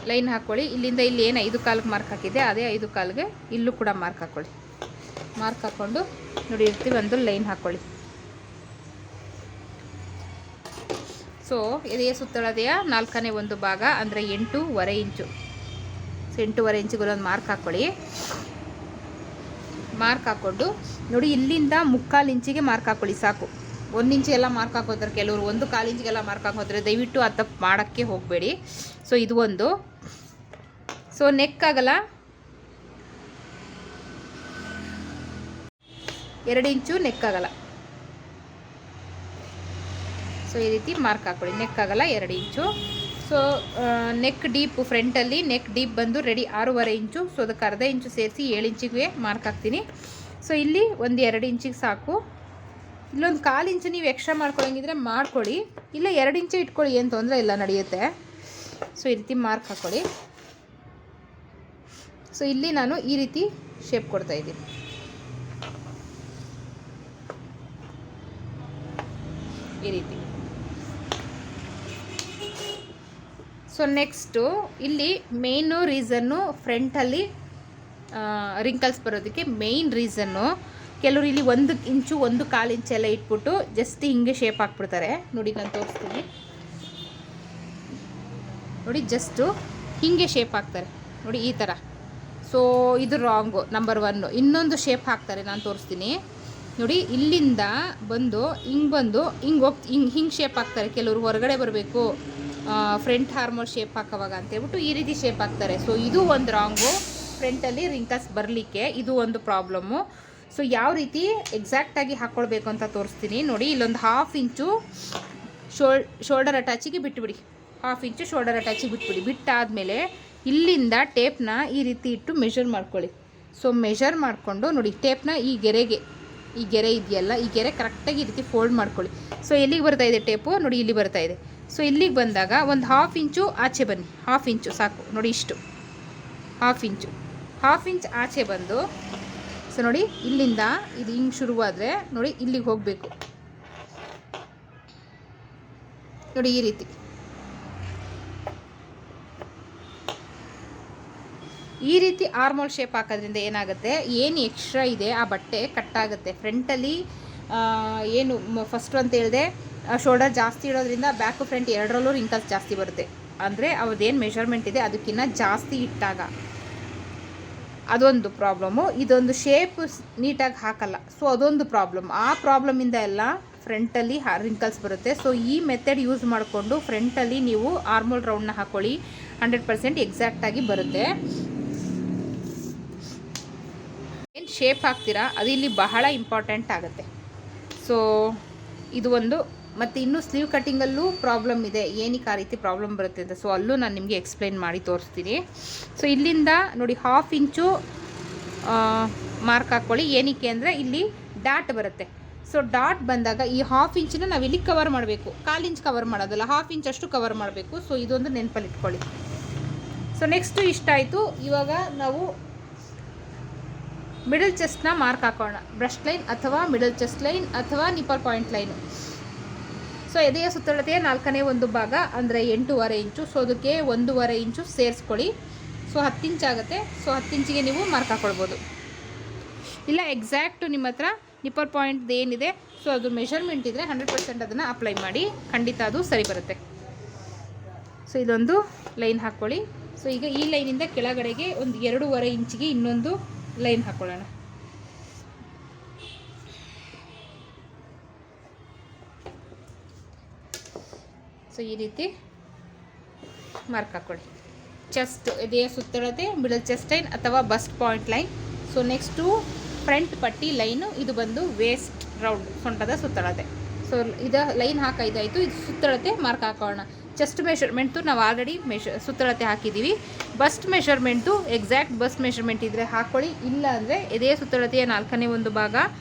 Line ಹಾಕ್ಕೊಳ್ಳಿ. ಇಲ್ಲಿಂದ ಇಲ್ಲಿ ಏನು 5/4 ಮಾರ್ಕ್ ಹಾಕಿದೆ ಅದೇ 5/4ಗೆ ಇಲ್ಲೂ ಕೂಡ ಮಾರ್ಕ್ ಹಾಕ್ಕೊಳ್ಳಿ. ಮಾರ್ಕ್ ಹಾಕ್ಕೊಂಡು ನೋಡಿ ಇರ್ತೀವಿ ಒಂದು ಲೈನ್ ಹಾಕ್ಕೊಳ್ಳಿ. ಸೊ ಎದೆಯ ಸುತ್ತಳತೆಯ 4ನೇ ಒಂದು ಭಾಗ ಅಂದರೆ 8.5 ಇಂಚು. ಸೊ 8.5 ಇಂಚಿಗೆ ಒಂದು ಮಾರ್ಕ್ ಹಾಕ್ಕೊಳ್ಳಿ. ಮಾರ್ಕ್ ಹಾಕ್ಕೊಂಡು ನೋಡಿ ಇಲ್ಲಿಂದ 3/4 ಇಂಚಿಗೆ ಮಾರ್ಕ್ ಹಾಕ್ಕೊಳ್ಳಿ ಸಾಕು. 1 ಇಂಚು ಎಲ್ಲ ಮಾರ್ಕ್ ಹಾಕೋತಾರೆ ಕೆಲವರು, 1/4 ಇಂಚಿಗೆಲ್ಲ ಮಾರ್ಕ್ ಹಾಕೋತಾರೆ. ದಯವಿಟ್ಟು ಆ ತಪ್ಪು ಮಾಡೋಕ್ಕೆ ಹೋಗಬೇಡಿ. ಸೊ ಇದು ಒಂದು. ಸೊ ನೆಕ್ ಆಗಲ್ಲ 2 ಇಂಚು ನೆಕ್ ಆಗಲ್ಲ. ಸೊ ಈ ರೀತಿ ಮಾರ್ಕ್ ಹಾಕ್ಕೊಳ್ಳಿ. ನೆಕ್ ಆಗಲ್ಲ 2 ಇಂಚು. ಸೊ ನೆಕ್ ಡೀಪ್, ಫ್ರಂಟಲ್ಲಿ ನೆಕ್ ಡೀಪ್ ಬಂದು ರೆಡಿ 6.5 ಇಂಚು. ಸೊ ಅದಕ್ಕೆ ಅರ್ಧ ಇಂಚು ಸೇರಿಸಿ 7 ಇಂಚಿಗೆ ಮಾರ್ಕ್ ಹಾಕ್ತೀನಿ. ಸೊ ಇಲ್ಲಿ ಒಂದು 2 ಇಂಚಿಗೆ ಸಾಕು. ಇಲ್ಲೊಂದು 1/4 ಇಂಚು ನೀವು ಎಕ್ಸ್ಟ್ರಾ ಮಾಡ್ಕೊಳ್ಳೋಂಗಿದ್ರೆ ಮಾಡ್ಕೊಳ್ಳಿ, ಇಲ್ಲ 2 ಇಂಚು ಇಟ್ಕೊಳ್ಳಿ, ಏನು ತೊಂದರೆ ಇಲ್ಲ, ನಡೆಯುತ್ತೆ. ಸೊ ಈ ರೀತಿ ಮಾರ್ಕ್ ಹಾಕ್ಕೊಳ್ಳಿ. ಸೊ ಇಲ್ಲಿ ನಾನು ಈ ರೀತಿ ಶೇಪ್ ಕೊಡ್ತಾಯಿದ್ದೀನಿ. ಈ ರೀತಿ. ಸೊ ನೆಕ್ಸ್ಟು ಇಲ್ಲಿ ಮೇಯ್ನು ರೀಸನ್ನು ಫ್ರಂಟಲ್ಲಿ ರಿಂಕಲ್ಸ್ ಬರೋದಕ್ಕೆ ಮೇಯ್ನ್ ರೀಸನ್ನು, ಕೆಲವರು ಇಲ್ಲಿ 1 ಇಂಚು 1/4 ಇಂಚೆಲ್ಲ ಇಟ್ಬಿಟ್ಟು ಜಸ್ಟ್ ಹಿಂಗೆ ಶೇಪ್ ಹಾಕ್ಬಿಡ್ತಾರೆ. ನೋಡಿ ನಾನು ತೋರಿಸ್ತೀನಿ ನೋಡಿ, ಜಸ್ಟು ಹೀಗೆ ಶೇಪ್ ಹಾಕ್ತಾರೆ ನೋಡಿ, ಈ ಥರ. ಸೊ ಇದು ರಾಂಗು, ನಂಬರ್ 1. ಇನ್ನೊಂದು ಶೇಪ್ ಹಾಕ್ತಾರೆ, ನಾನು ತೋರಿಸ್ತೀನಿ ನೋಡಿ. ಇಲ್ಲಿಂದ ಬಂದು ಹಿಂಗೆ ಶೇಪ್ ಹಾಕ್ತಾರೆ. ಕೆಲವರು ಹೊರಗಡೆ ಬರಬೇಕು, ಫ್ರಂಟ್ ಹಾರ್ಮೋಲ್ ಶೇಪ್ ಹಾಕೋವಾಗ ಅಂತೇಳ್ಬಿಟ್ಟು ಈ ರೀತಿ ಶೇಪ್ ಹಾಕ್ತಾರೆ. ಸೊ ಇದು ಒಂದು ರಾಂಗು, ಫ್ರಂಟಲ್ಲಿ ರಿಂಕಲ್ಸ್ ಬರಲಿಕ್ಕೆ ಇದು ಒಂದು ಪ್ರಾಬ್ಲಮ್ಮು. ಸೊ ಯಾವ ರೀತಿ ಎಕ್ಸಾಕ್ಟಾಗಿ ಹಾಕ್ಕೊಳ್ಬೇಕು ಅಂತ ತೋರಿಸ್ತೀನಿ ನೋಡಿ. ಇಲ್ಲೊಂದು 1/2 ಇಂಚು ಶೋಲ್ಡರ್ ಅಟ್ಯಾಚಿಗೆ ಬಿಟ್ಟುಬಿಡಿ, 1/2 ಇಂಚು ಶೋಲ್ಡರ್ ಅಟ್ಯಾಚಿಗೆ ಬಿಟ್ಬಿಡಿ. ಬಿಟ್ಟಾದಮೇಲೆ ಇಲ್ಲಿಂದ ಟೇಪ್ನ ಈ ರೀತಿ ಇಟ್ಟು ಮೆಷರ್ ಮಾಡ್ಕೊಳ್ಳಿ. ಸೊ ಮೆಷರ್ ಮಾಡಿಕೊಂಡು ನೋಡಿ, ಟೇಪ್ನ ಈ ಗೆರೆಗೆ, ಈ ಗೆರೆ ಇದೆಯಲ್ಲ, ಈ ಗೆರೆ ಕರೆಕ್ಟಾಗಿ ಈ ರೀತಿ ಫೋಲ್ಡ್ ಮಾಡ್ಕೊಳ್ಳಿ. ಸೊ ಎಲ್ಲಿಗೆ ಬರ್ತಾಯಿದೆ ಟೇಪು ನೋಡಿ, ಇಲ್ಲಿ ಬರ್ತಾಯಿದೆ. ಸೊ ಇಲ್ಲಿಗೆ ಬಂದಾಗ ಒಂದು 1/2 ಇಂಚು ಆಚೆ ಬನ್ನಿ, 1/2 ಇಂಚು ಸಾಕು ನೋಡಿ, ಇಷ್ಟು 1/2 ಇಂಚ್ ಆಚೆ ಬಂದು, ಸೊ ನೋಡಿ ಇಲ್ಲಿಂದ ಇದು ಹಿಂಗೆ ಶುರುವಾದರೆ ನೋಡಿ ಇಲ್ಲಿಗೆ ಹೋಗಬೇಕು ನೋಡಿ, ಈ ರೀತಿ. ಈ ರೀತಿ ಆರ್ಮೋಲ್ ಶೇಪ್ ಹಾಕೋದ್ರಿಂದ ಏನಾಗುತ್ತೆ, ಏನು ಎಕ್ಸ್ಟ್ರಾ ಇದೆ ಆ ಬಟ್ಟೆ ಕಟ್ಟಾಗುತ್ತೆ. ಫ್ರಂಟಲ್ಲಿ ಏನು ಫಸ್ಟು ಅಂತ ಹೇಳಿದೆ, ಶೋಲ್ಡರ್ ಜಾಸ್ತಿ ಇಡೋದ್ರಿಂದ ಬ್ಯಾಕು ಫ್ರಂಟ್ ಎರಡರಲ್ಲೂ ರಿಂಕಲ್ಸ್ ಜಾಸ್ತಿ ಬರುತ್ತೆ. ಅಂದರೆ ಅವ್ರದ್ದೇನು ಮೆಷರ್ಮೆಂಟ್ ಇದೆ ಅದಕ್ಕಿಂತ ಜಾಸ್ತಿ ಇಟ್ಟಾಗ ಅದೊಂದು ಪ್ರಾಬ್ಲಮ್ಮು. ಇದೊಂದು ಶೇಪ್ ನೀಟಾಗಿ ಹಾಕಲ್ಲ, ಸೊ ಅದೊಂದು ಪ್ರಾಬ್ಲಮ್. ಆ ಪ್ರಾಬ್ಲಮಿಂದ ಎಲ್ಲ ಫ್ರಂಟಲ್ಲಿ ರಿಂಕಲ್ಸ್ ಬರುತ್ತೆ. ಸೊ ಈ ಮೆಥಡ್ ಯೂಸ್ ಮಾಡಿಕೊಂಡು ಫ್ರಂಟಲ್ಲಿ ನೀವು ಆರ್ಮೋಲ್ ರೌಂಡ್ನ ಹಾಕ್ಕೊಳ್ಳಿ, 100% ಎಕ್ಸಾಕ್ಟಾಗಿ ಬರುತ್ತೆ. ಏನು ಶೇಪ್ ಹಾಕ್ತೀರಾ ಅದು ಇಲ್ಲಿ ಬಹಳ ಇಂಪಾರ್ಟೆಂಟ್ ಆಗುತ್ತೆ. ಸೊ ಇದು ಒಂದು. ಮತ್ತು ಇನ್ನೂ ಸ್ಲೀವ್ ಕಟ್ಟಿಂಗಲ್ಲೂ ಪ್ರಾಬ್ಲಮ್ ಇದೆ, ಏನಕ್ಕೆ ಆ ರೀತಿ ಪ್ರಾಬ್ಲಮ್ ಬರುತ್ತೆ ಅಂತ. ಸೊ ಅಲ್ಲೂ ನಾನು ನಿಮಗೆ ಎಕ್ಸ್ಪ್ಲೈನ್ ಮಾಡಿ ತೋರಿಸ್ತೀನಿ. ಸೊ ಇಲ್ಲಿಂದ ನೋಡಿ 1/2 ಇಂಚು ಮಾರ್ಕ್ ಹಾಕ್ಕೊಳ್ಳಿ. ಏನಕ್ಕೆ ಅಂದರೆ ಇಲ್ಲಿ ಡಾಟ್ ಬರುತ್ತೆ. ಸೊ ಡಾಟ್ ಬಂದಾಗ ಈ 1/2 ಇಂಚನ್ನ ನಾವು ಇಲ್ಲಿ ಕವರ್ ಮಾಡಬೇಕು, 1/4 ಇಂಚ್ ಕವರ್ ಮಾಡೋದಲ್ಲ, 1/2 ಇಂಚ್ ಅಷ್ಟು ಕವರ್ ಮಾಡಬೇಕು. ಸೊ ಇದೊಂದು ನೆನಪಲ್ಲಿ ಇಟ್ಕೊಳ್ಳಿ. ಸೊ ನೆಕ್ಸ್ಟು ಇಷ್ಟ ಆಯಿತು. ಇವಾಗ ನಾವು ಮಿಡಲ್ ಚೆಸ್ಟ್ನ ಮಾರ್ಕ್ ಹಾಕೋಣ. ಬ್ರಷ್ ಲೈನ್ ಅಥವಾ ಮಿಡಲ್ ಚೆಸ್ಟ್ ಲೈನ್ ಅಥವಾ ನಿಪ್ಪಲ್ ಪಾಯಿಂಟ್ ಲೈನು. ಸೊ ಎದೆಯ ಸುತ್ತಳತೆಯ 4ನೇ ಒಂದು ಭಾಗ ಅಂದರೆ 8.5 ಇಂಚು. ಸೊ ಅದಕ್ಕೆ 1.5 ಇಂಚು ಸೇರಿಸ್ಕೊಳ್ಳಿ. ಸೊ 10 ಇಂಚ್ ಆಗುತ್ತೆ. ಸೊ 10 ಇಂಚಿಗೆ ನೀವು ಮಾರ್ಕ್ ಹಾಕ್ಕೊಳ್ಬೋದು. ಇಲ್ಲ ಎಕ್ಸಾಕ್ಟು ನಿಮ್ಮ ಹತ್ರ ನಿಪ್ಪಲ್ ಪಾಯಿಂಟ್ ಏನಿದೆ ಸೊ ಅದು ಮೆಷರ್ಮೆಂಟ್ ಇದ್ದರೆ 100% ಅದನ್ನು ಅಪ್ಲೈ ಮಾಡಿ, ಖಂಡಿತ ಅದು ಸರಿ ಬರುತ್ತೆ. ಸೊ ಇದೊಂದು ಲೈನ್ ಹಾಕ್ಕೊಳ್ಳಿ. ಸೊ ಈಗ ಈ ಲೈನಿಂದ ಕೆಳಗಡೆಗೆ ಒಂದು 2.5 ಇಂಚಿಗೆ ಇನ್ನೊಂದು ಲೈನ್ ಹಾಕ್ಕೊಳ್ಳೋಣ. ಸೊ ಈ ರೀತಿ ಮಾರ್ಕ್ ಹಾಕ್ಕೊಳ್ಳಿ. ಚೆಸ್ಟ್ ಎದೆಯ ಸುತ್ತಳತೆ, ಮಿಡಲ್ ಚೆಸ್ಟ್ ಲೈನ್ ಅಥವಾ bust point line. So next front ಪಟ್ಟಿ ಲೈನು, ಇದು ಬಂದು ವೇಸ್ಟ್ ರೌಂಡ್, ಸೊಂಟದ ಸುತ್ತಳತೆ. ಸೊ ಇದು ಲೈನ್ ಹಾಕಾಯ್ತಾಯಿತು. ಇದು ಸುತ್ತಳತೆ ಮಾರ್ಕ್ ಹಾಕೋಣ. ಚೆಸ್ಟ್ ಮೆಷರ್ಮೆಂಟು ನಾವು ಆಲ್ರೆಡಿ ಸುತ್ತಳತೆ ಹಾಕಿದ್ದೀವಿ. Bust measurement exact bust measurement ಇದ್ದರೆ ಹಾಕ್ಕೊಳ್ಳಿ, ಇಲ್ಲ ಅಂದರೆ ಎದೆಯ ಸುತ್ತಳತೆಯ 4ನೇ ಒಂದು ಭಾಗ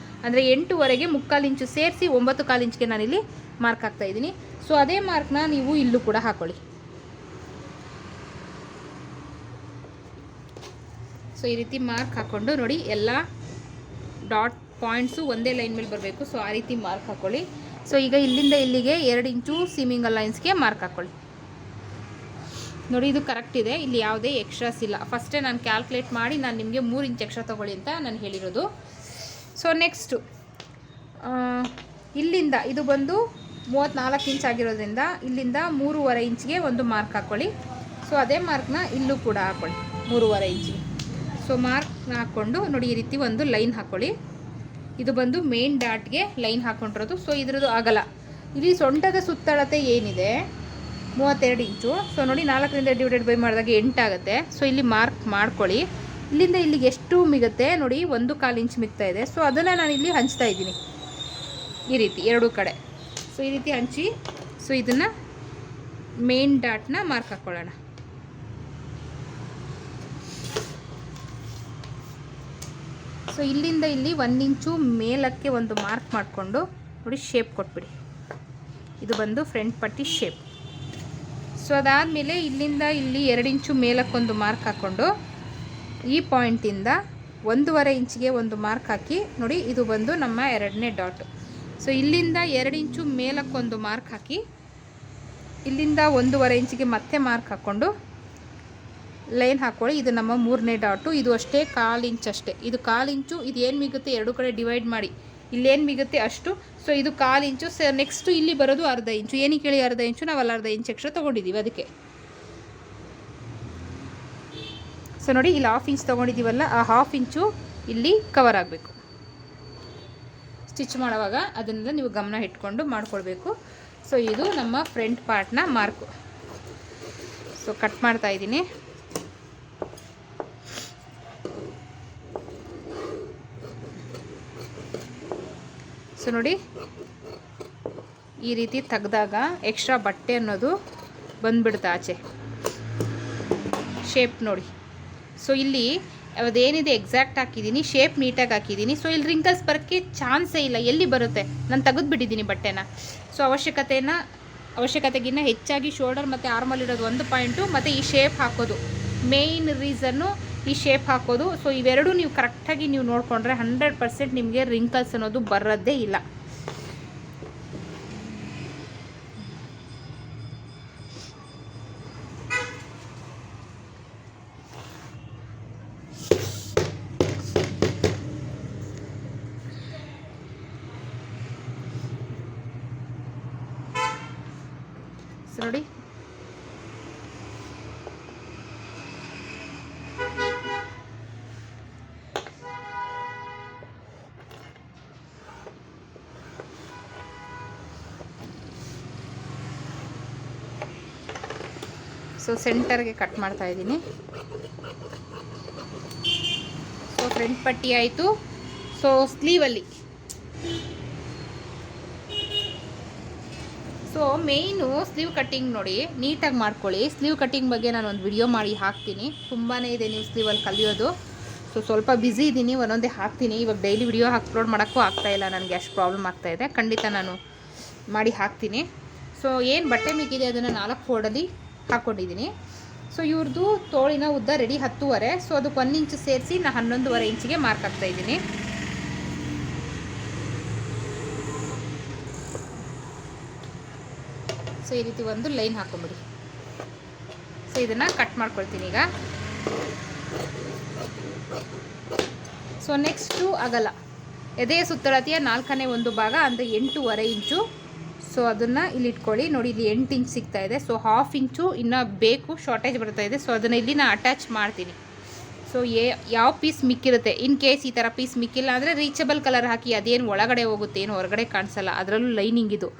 ಅಂದರೆ 8ವರೆಗೆ 3/4 ಇಂಚು ಸೇರಿಸಿ 9/4 ಇಂಚ್ಗೆ ನಾನಿಲ್ಲಿ ಮಾರ್ಕ್ ಹಾಕ್ತಾಯಿದ್ದೀನಿ. ಸೊ ಅದೇ ಮಾರ್ಕ್ನ ನೀವು ಇಲ್ಲೂ ಕೂಡ ಹಾಕ್ಕೊಳ್ಳಿ. ಸೊ ಈ ರೀತಿ ಮಾರ್ಕ್ ಹಾಕ್ಕೊಂಡು ನೋಡಿ, ಎಲ್ಲ ಡಾಟ್ ಪಾಯಿಂಟ್ಸು ಒಂದೇ ಲೈನ್ ಮೇಲೆ ಬರಬೇಕು. ಸೊ ಆ ರೀತಿ ಮಾರ್ಕ್ ಹಾಕ್ಕೊಳ್ಳಿ. ಸೊ ಈಗ ಇಲ್ಲಿಂದ ಇಲ್ಲಿಗೆ 2 ಇಂಚು ಸೀಮಿಂಗ್ ಲೈನ್ಸ್ಗೆ ಮಾರ್ಕ್ ಹಾಕ್ಕೊಳ್ಳಿ. ನೋಡಿ ಇದು ಕರೆಕ್ಟ್ ಇದೆ, ಇಲ್ಲಿ ಯಾವುದೇ ಎಕ್ಸ್ಟ್ರಾಸ್ ಇಲ್ಲ. ಫಸ್ಟೇ ನಾನು ಕ್ಯಾಲ್ಕುಲೇಟ್ ಮಾಡಿ ನಾನು ನಿಮಗೆ 3 ಇಂಚ್ ಎಕ್ಸ್ಟ್ರಾ ತೊಗೊಳ್ಳಿ ಅಂತ ನಾನು ಹೇಳಿರೋದು. ಸೊ ನೆಕ್ಸ್ಟು ಇಲ್ಲಿಂದ ಇದು ಬಂದು 34 ಇಂಚ್ ಆಗಿರೋದ್ರಿಂದ ಇಲ್ಲಿಂದ 3.5 ಇಂಚ್ಗೆ ಒಂದು ಮಾರ್ಕ್ ಹಾಕ್ಕೊಳ್ಳಿ. ಸೊ ಅದೇ ಮಾರ್ಕ್ನ ಇಲ್ಲೂ ಕೂಡ ಹಾಕ್ಕೊಳ್ಳಿ 3.5 ಇಂಚಿಗೆ. ಸೊ ಮಾರ್ಕ್ನ ಹಾಕ್ಕೊಂಡು ನೋಡಿ ಈ ರೀತಿ ಒಂದು ಲೈನ್ ಹಾಕ್ಕೊಳ್ಳಿ. ಇದು ಬಂದು ಮೇನ್ ಡಾಟ್ಗೆ ಲೈನ್ ಹಾಕ್ಕೊಂಡಿರೋದು. ಸೊ ಇದ್ರದ್ದು ಆಗಲ್ಲ. ಇಲ್ಲಿ ಸೊಂಟದ ಸುತ್ತಳತೆ ಏನಿದೆ 32 ಇಂಚು. ಸೊ ನೋಡಿ 4ರಿಂದ ಡಿವೈಡೆಡ್ ಬೈ ಮಾಡಿದಾಗ 8 ಆಗುತ್ತೆ. ಸೊ ಇಲ್ಲಿ ಮಾರ್ಕ್ ಮಾಡ್ಕೊಳ್ಳಿ. ಇಲ್ಲಿಂದ ಇಲ್ಲಿಗೆ ಎಷ್ಟು ಮಿಗುತ್ತೆ ನೋಡಿ, 1/4 ಇಂಚ್ ಮಿಗ್ತಾ ಇದೆ. ಸೊ ಅದನ್ನು ನಾನು ಇಲ್ಲಿ ಹಂಚ್ತಾ ಇದ್ದೀನಿ ಈ ರೀತಿ 2 ಕಡೆ. ಸೊ ಈ ರೀತಿ ಹಂಚಿ ಸೊ ಇದನ್ನು ಮೇನ್ ಡಾಟ್ನ ಮಾರ್ಕ್ ಹಾಕ್ಕೊಳ್ಳೋಣ. ಸೊ ಇಲ್ಲಿಂದ ಇಲ್ಲಿ 1 ಇಂಚು ಮೇಲಕ್ಕೆ ಒಂದು ಮಾರ್ಕ್ ಮಾಡಿಕೊಂಡು ನೋಡಿ ಶೇಪ್ ಕೊಟ್ಬಿಡಿ. ಇದು ಬಂದು ಫ್ರಂಟ್ ಪಟ್ಟಿ ಶೇಪ್. ಸೊ ಅದಾದಮೇಲೆ ಇಲ್ಲಿಂದ ಇಲ್ಲಿ 2 ಇಂಚು ಮೇಲಕ್ಕೊಂದು ಮಾರ್ಕ್ ಹಾಕ್ಕೊಂಡು ಈ ಪಾಯಿಂಟಿಂದ 1.5 ಇಂಚಿಗೆ ಒಂದು ಮಾರ್ಕ್ ಹಾಕಿ ನೋಡಿ, ಇದು ಬಂದು ನಮ್ಮ 2ನೇ ಡಾಟ್. ಸೊ ಇಲ್ಲಿಂದ 2 ಇಂಚು ಮೇಲಕ್ಕೊಂದು ಮಾರ್ಕ್ ಹಾಕಿ ಇಲ್ಲಿಂದ 1.5 ಇಂಚಿಗೆ ಮತ್ತೆ ಮಾರ್ಕ್ ಹಾಕ್ಕೊಂಡು ಲೈನ್ ಹಾಕ್ಕೊಳ್ಳಿ. ಇದು ನಮ್ಮ 3ನೇ ಡಾಟು. ಇದು ಅಷ್ಟೇ 1/4 ಇಂಚ್ ಅಷ್ಟೇ. ಇದು 1/4 ಇಂಚು. ಇದು ಏನು ಮಿಗುತ್ತೆ ಎರಡು ಕಡೆ ಡಿವೈಡ್ ಮಾಡಿ, ಇಲ್ಲೇನು ಮಿಗುತ್ತೆ ಅಷ್ಟು. ಸೊ ಇದು 1/4 ಇಂಚು. ನೆಕ್ಸ್ಟು ಇಲ್ಲಿ ಬರೋದು 1/2 ಇಂಚು. ಏನಕ್ಕೆ ಹೇಳಿ 1/2 ಇಂಚು? ನಾವು ಅಲ್ಲಿ 1/2 ಇಂಚ್ ಎಕ್ಸ್ಟ್ರಾ ತೊಗೊಂಡಿದ್ದೀವಿ ಅದಕ್ಕೆ. ಸೊ ನೋಡಿ, ಇಲ್ಲಿ 1/2 ಇಂಚ್ ತೊಗೊಂಡಿದ್ದೀವಲ್ಲ, ಆ 1/2 ಇಂಚು ಇಲ್ಲಿ ಕವರ್ ಆಗಬೇಕು. ಸ್ಟಿಚ್ ಮಾಡುವಾಗ ಅದನ್ನೆಲ್ಲ ನೀವು ಗಮನ ಇಟ್ಕೊಂಡು ಮಾಡ್ಕೊಳ್ಬೇಕು. ಸೊ ಇದು ನಮ್ಮ ಫ್ರಂಟ್ ಪಾರ್ಟ್ನ ಮಾರ್ಕು. ಸೊ ಕಟ್ ಮಾಡ್ತಾ ಇದ್ದೀನಿ. ಸೊ ನೋಡಿ, ಈ ರೀತಿ ತೆಗೆದಾಗ ಎಕ್ಸ್ಟ್ರಾ ಬಟ್ಟೆ ಅನ್ನೋದು ಬಂದುಬಿಡುತ್ತೆ ಆಚೆ. ಶೇಪ್ ನೋಡಿ. ಸೊ ಇಲ್ಲಿ ಅದೇನಿದೆ ಎಕ್ಸಾಕ್ಟ್ ಹಾಕಿದ್ದೀನಿ, ಶೇಪ್ ನೀಟಾಗಿ ಹಾಕಿದ್ದೀನಿ. ಸೊ ಇಲ್ಲಿ ರಿಂಕಲ್ಸ್ ಬರೋಕ್ಕೆ ಚಾನ್ಸೇ ಇಲ್ಲ. ಎಲ್ಲಿ ಬರುತ್ತೆ? ನಾನು ತೆಗೆದುಬಿಟ್ಟಿದ್ದೀನಿ ಬಟ್ಟೆನ. ಸೊ ಅವಶ್ಯಕತೆಗಿನ್ನ ಹೆಚ್ಚಾಗಿ ಶೋಲ್ಡರ್ ಮತ್ತು ಆರ್ಮಲ್ಲಿ ಇಡೋದು ಒಂದು ಪಾಯಿಂಟು, ಮತ್ತು ಈ ಶೇಪ್ ಹಾಕೋದು ಮೇಯ್ನ್ ರೀಸನ್ನು. ಈ ಶೇಪ್ ಹಾಕೋದು. ಸೊ ಇವೆರಡೂ ನೀವು ಕರೆಕ್ಟಾಗಿ ನೀವು ನೋಡಿಕೊಂಡ್ರೆ 100% ನಿಮಗೆ ರಿಂಕಲ್ಸ್ ಅನ್ನೋದು ಬರೋದೇ ಇಲ್ಲ. ಸೊ ನೋಡಿ, ಸೊ ಸೆಂಟರ್ಗೆ ಕಟ್ ಮಾಡ್ತಾ ಇದ್ದೀನಿ. ಸೊ ಫ್ರಂಟ್ ಪಟ್ಟಿ ಆಯಿತು. ಸೊ ಸ್ಲೀವಲ್ಲಿ ಸೊ ಮೇಯ್ನು ಸ್ಲೀವ್ ಕಟ್ಟಿಂಗ್ ನೋಡಿ, ನೀಟಾಗಿ ಮಾಡ್ಕೊಳ್ಳಿ. ಸ್ಲೀವ್ ಕಟ್ಟಿಂಗ್ ಬಗ್ಗೆ ನಾನು ಒಂದು ವಿಡಿಯೋ ಮಾಡಿ ಹಾಕ್ತೀನಿ. ತುಂಬಾ ಇದೆ ನೀವು ಸ್ಲೀವಲ್ಲಿ ಕಲಿಯೋದು. ಸೊ ಸ್ವಲ್ಪ ಬ್ಯುಸಿ ಇದ್ದೀನಿ, ಒಂದೊಂದೇ ಹಾಕ್ತೀನಿ. ಇವಾಗ ಡೈಲಿ ವಿಡಿಯೋ ಅಪ್ಲೋಡ್ ಮಾಡೋಕ್ಕೂ ಆಗ್ತಾಯಿಲ್ಲ, ನನಗೆ ಅಷ್ಟು ಪ್ರಾಬ್ಲಮ್ ಆಗ್ತಾಯಿದೆ. ಖಂಡಿತ ನಾನು ಮಾಡಿ ಹಾಕ್ತೀನಿ. ಸೊ ಏನು ಬಟ್ಟೆ ಮಿಕ್ಕಿದೆ ಅದನ್ನು 4 ಫೋಲ್ಡಲ್ಲಿ ಹಾಕ್ಕೊಂಡಿದ್ದೀನಿ. ಸೊ ಇವ್ರದ್ದು ತೋಳಿನ ಉದ್ದ ರೆಡಿ 10.5. ಸೊ ಅದಕ್ಕೆ 1 ಇಂಚು ಸೇರಿಸಿ ನಾನು 11.5 ಇಂಚಿಗೆ ಮಾರ್ಕ್ ಹಾಕ್ತಾಯಿದ್ದೀನಿ. ಸೊ ಈ ರೀತಿ ಒಂದು ಲೈನ್ ಹಾಕೊಂಬಿಡಿ. ಸೊ ಇದನ್ನು ಕಟ್ ಮಾಡ್ಕೊಳ್ತೀನಿ ಈಗ. ಸೊ ನೆಕ್ಸ್ಟು ಅಗಲ ಎದೆಯ ಸುತ್ತಳತೆಯ 4ನೇ ಒಂದು ಭಾಗ ಅಂದರೆ 8.5 ಇಂಚು. ಸೊ ಅದನ್ನು ಇಲ್ಲಿ ಇಟ್ಕೊಳ್ಳಿ. ನೋಡಿ, ಇಲ್ಲಿ 8 ಇಂಚ್ ಸಿಗ್ತಾಯಿದೆ. ಸೊ 1/2 ಇಂಚು ಇನ್ನೂ ಬೇಕು, ಶಾರ್ಟೇಜ್ ಬರ್ತಾಯಿದೆ. ಸೊ ಅದನ್ನು ಇಲ್ಲಿ ನಾನು ಅಟ್ಯಾಚ್ ಮಾಡ್ತೀನಿ. ಸೊ ಯಾವ ಪೀಸ್ ಮಿಕ್ಕಿರುತ್ತೆ, ಇನ್ ಕೇಸ್ ಈ ಥರ ಪೀಸ್ ಮಿಕ್ಕಿಲ್ಲ ಅಂದರೆ ರೀಚಬಲ್ ಕಲರ್ ಹಾಕಿ, ಅದೇನು ಒಳಗಡೆ ಹೋಗುತ್ತೆ, ಏನು ಹೊರಗಡೆ ಕಾಣಿಸಲ್ಲ. ಅದರಲ್ಲೂ ಲೈನಿಂಗ್ ಇದು.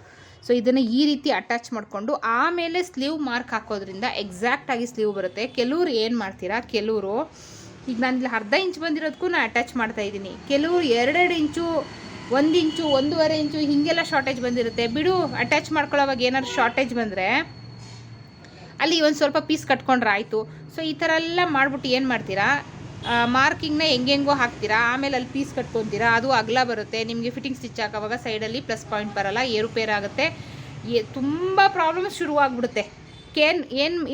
ಸೊ ಇದನ್ನು ಈ ರೀತಿ ಅಟ್ಯಾಚ್ ಮಾಡಿಕೊಂಡು ಆಮೇಲೆ ಸ್ಲೀವ್ ಮಾರ್ಕ್ ಹಾಕೋದ್ರಿಂದ ಎಕ್ಸಾಕ್ಟಾಗಿ ಸ್ಲೀವ್ ಬರುತ್ತೆ. ಕೆಲವ್ರು ಏನು ಮಾಡ್ತೀರಾ, ಕೆಲವರು ಈಗ ನಾನು ಇಲ್ಲಿ 1/2 ಇಂಚ್ ಬಂದಿರೋದಕ್ಕೂ ನಾನು ಅಟ್ಯಾಚ್ ಮಾಡ್ತಾಯಿದ್ದೀನಿ. ಕೆಲವರು 2 ಇಂಚು, 1 ಇಂಚು, 1.5 ಇಂಚು ಹೀಗೆಲ್ಲ ಶಾರ್ಟೇಜ್ ಬಂದಿರುತ್ತೆ. ಬಿಡು, ಅಟ್ಯಾಚ್ ಮಾಡ್ಕೊಳ್ಳೋವಾಗ ಏನಾದ್ರು ಶಾರ್ಟೇಜ್ ಬಂದರೆ ಅಲ್ಲಿ ಒಂದು ಸ್ವಲ್ಪ ಪೀಸ್ ಕಟ್ಕೊಂಡ್ರೆ ಆಯಿತು. ಸೊ ಈ ಥರ ಎಲ್ಲ ಮಾಡಿಬಿಟ್ಟು ಏನು ಮಾಡ್ತೀರಾ, ಮಾರ್ಕಿಂಗ್ನ ಹೆಂಗೆಂಗೋ ಹಾಕ್ತೀರಾ, ಆಮೇಲೆ ಅಲ್ಲಿ ಪೀಸ್ ಕಟ್ಕೊತೀರಾ, ಅದು ಅಗಲ ಬರುತ್ತೆ. ನಿಮಗೆ ಫಿಟ್ಟಿಂಗ್ ಸ್ಟಿಚ್ ಹಾಕೋವಾಗ ಸೈಡಲ್ಲಿ ಪ್ಲಸ್ ಪಾಯಿಂಟ್ ಬರೋಲ್ಲ, ಏರುಪೇರಾಗುತ್ತೆ, ತುಂಬ ಪ್ರಾಬ್ಲಮ್ಸ್ ಶುರುವಾಗ್ಬಿಡುತ್ತೆ.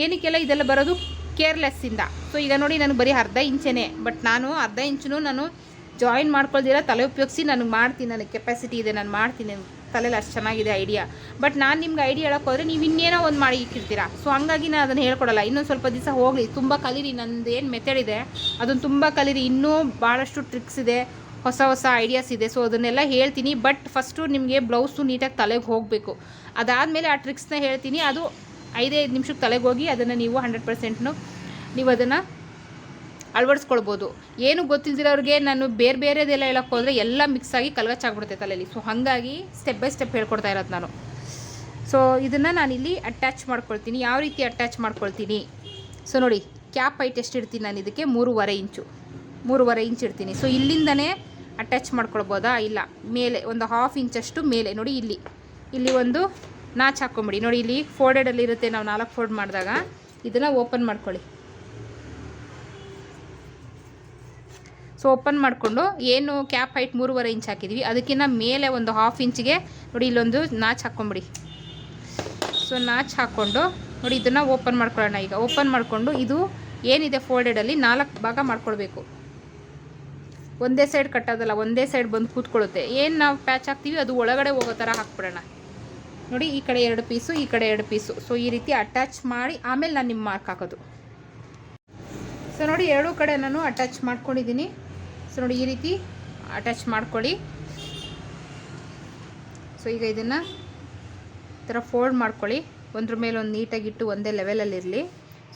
ಏನಕ್ಕೆಲ್ಲ ಇದೆಲ್ಲ ಬರೋದು ಕೇರ್ಲೆಸ್ಸಿಂದ. ಸೊ ಈಗ ನೋಡಿ, ನನಗೆ ಬರೀ 1/2 ಇಂಚೇ, ಬಟ್ ನಾನು 1/2 ಇಂಚು ನಾನು ಜಾಯಿನ್ ಮಾಡ್ಕೊಳ್ದಿರ ತಲೆ ಉಪಯೋಗಿಸಿ ನನಗೆ ಮಾಡ್ತೀನಿ. ನನಗೆ ಕೆಪಾಸಿಟಿ ಇದೆ, ನಾನು ಮಾಡ್ತೀನಿ. ತಲೆಯಲ್ಲಿ ಅಷ್ಟು ಚೆನ್ನಾಗಿದೆ ಐಡಿಯಾ. ಬಟ್ ನಾನು ನಿಮ್ಗೆ ಐಡಿಯಾ ಹೇಳೋಕೆ ಹೋದರೆ ನೀವು ಇನ್ನೇನೋ ಒಂದು ಮಾಡಿ ಇಕ್ಕಿರ್ತೀರಾ. ಸೊ ಹಂಗಾಗಿ ನಾನು ಅದನ್ನು ಹೇಳ್ಕೊಡಲ್ಲ. ಇನ್ನೊಂದು ಸ್ವಲ್ಪ ದಿವಸ ಹೋಗಲಿ, ತುಂಬ ಕಲೀರಿ. ನಂದು ಏನು ಮೆಥಡ್ ಇದೆ ಅದನ್ನು ತುಂಬ ಕಲೀರಿ. ಇನ್ನೂ ಭಾಳಷ್ಟು ಟ್ರಿಕ್ಸ್ ಇದೆ, ಹೊಸ ಹೊಸ ಐಡಿಯಾಸ್ ಇದೆ. ಸೊ ಅದನ್ನೆಲ್ಲ ಹೇಳ್ತೀನಿ. ಬಟ್ ಫಸ್ಟು ನಿಮಗೆ ಬ್ಲೌಸು ನೀಟಾಗಿ ತಲೆಗೆ ಹೋಗಬೇಕು. ಅದಾದಮೇಲೆ ಆ ಟ್ರಿಕ್ಸ್ನ ಹೇಳ್ತೀನಿ. ಅದು 5 ನಿಮಿಷಕ್ಕೆ ತಲೆಗೆ ಹೋಗಿ ಅದನ್ನು ನೀವು 100% ನೀವು ಅದನ್ನು ಅಳವಡಿಸ್ಕೊಳ್ಬೋದು. ಏನು ಗೊತ್ತಿಲ್ದಿರೋರಿಗೆ ನಾನು ಬೇರೆದೆಲ್ಲ ಹೇಳೋಕ್ಕೆ ಹೋದರೆ ಎಲ್ಲ ಮಿಕ್ಸ್ ಆಗಿ ಕಲ್ಗಚ್ಚಾಗ್ಬಿಡುತ್ತೆ ತಲೆಯಲ್ಲಿ. ಸೊ ಹಾಗಾಗಿ ಸ್ಟೆಪ್ ಬೈ ಸ್ಟೆಪ್ ಹೇಳ್ಕೊಡ್ತಾ ಇರೋದು ನಾನು. ಸೊ ಇದನ್ನು ನಾನಿಲ್ಲಿ ಅಟ್ಯಾಚ್ ಮಾಡ್ಕೊಳ್ತೀನಿ. ಯಾವ ರೀತಿ ಅಟ್ಯಾಚ್ ಮಾಡ್ಕೊಳ್ತೀನಿ? ಸೊ ನೋಡಿ, ಕ್ಯಾಪ್ ಹೈಟ್ ಎಷ್ಟು ಇಡ್ತೀನಿ ನಾನು ಇದಕ್ಕೆ? 3.5 ಇಂಚು. 3.5 ಇಂಚ್ ಇಡ್ತೀನಿ. ಸೊ ಇಲ್ಲಿಂದನೇ ಅಟ್ಯಾಚ್ ಮಾಡ್ಕೊಳ್ಬೋದಾ? ಇಲ್ಲ, ಮೇಲೆ ಒಂದು 1/2 ಇಂಚಷ್ಟು ಮೇಲೆ ನೋಡಿ, ಇಲ್ಲಿ ಒಂದು ನಾಚ್ ಹಾಕ್ಕೊಂಬಿಡಿ. ನೋಡಿ ಇಲ್ಲಿ ಫೋಲ್ಡೆಡಲ್ಲಿ ಇರುತ್ತೆ, ನಾವು 4 ಫೋಲ್ಡ್ ಮಾಡಿದಾಗ ಇದನ್ನು ಓಪನ್ ಮಾಡ್ಕೊಳ್ಳಿ. ಸೊ ಓಪನ್ ಮಾಡಿಕೊಂಡು ಏನು ಕ್ಯಾಪ್ ಹೈಟ್ 3.5 ಇಂಚ್ ಹಾಕಿದ್ವಿ ಅದಕ್ಕಿಂತ ಮೇಲೆ ಒಂದು 1/2 ಇಂಚಿಗೆ ನೋಡಿ ಇಲ್ಲೊಂದು ನಾಚ್ ಹಾಕ್ಕೊಂಬಿಡಿ. ಸೊ ನಾಚ್ ಹಾಕ್ಕೊಂಡು ನೋಡಿ ಇದನ್ನು ಓಪನ್ ಮಾಡ್ಕೊಳ್ಳೋಣ. ಈಗ ಓಪನ್ ಮಾಡಿಕೊಂಡು ಇದು ಏನಿದೆ ಫೋಲ್ಡೆಡಲ್ಲಿ 4 ಭಾಗ ಮಾಡ್ಕೊಳ್ಬೇಕು. ಒಂದೇ ಸೈಡ್ ಕಟ್ಟೋದಲ್ಲ, ಒಂದೇ ಸೈಡ್ ಬಂದು ಕೂತ್ಕೊಳ್ಳುತ್ತೆ. ಏನು ನಾವು ಪ್ಯಾಚ್ ಹಾಕ್ತೀವಿ ಅದು ಒಳಗಡೆ ಹೋಗೋ ಥರ ಹಾಕ್ಬಿಡೋಣ. ನೋಡಿ ಈ ಕಡೆ 2 ಪೀಸು, ಈ ಕಡೆ 2 ಪೀಸು. ಸೊ ಈ ರೀತಿ ಅಟ್ಯಾಚ್ ಮಾಡಿ ಆಮೇಲೆ ನಾನು ನಿಮ್ಮ ಮಾರ್ಕ್ ಹಾಕೋದು. ಸೊ ನೋಡಿ 2 ಕಡೆ ನಾನು ಅಟ್ಯಾಚ್ ಮಾಡ್ಕೊಂಡಿದ್ದೀನಿ. ಸೊ ನೋಡಿ ಈ ರೀತಿ ಅಟ್ಯಾಚ್ ಮಾಡ್ಕೊಳ್ಳಿ. ಸೊ ಈಗ ಇದನ್ನು ಈ ಥರ ಫೋಲ್ಡ್ ಮಾಡ್ಕೊಳ್ಳಿ, ಒಂದ್ರ ಮೇಲೆ ಒಂದು ನೀಟಾಗಿಟ್ಟು ಒಂದೇ ಲೆವೆಲಲ್ಲಿರಲಿ.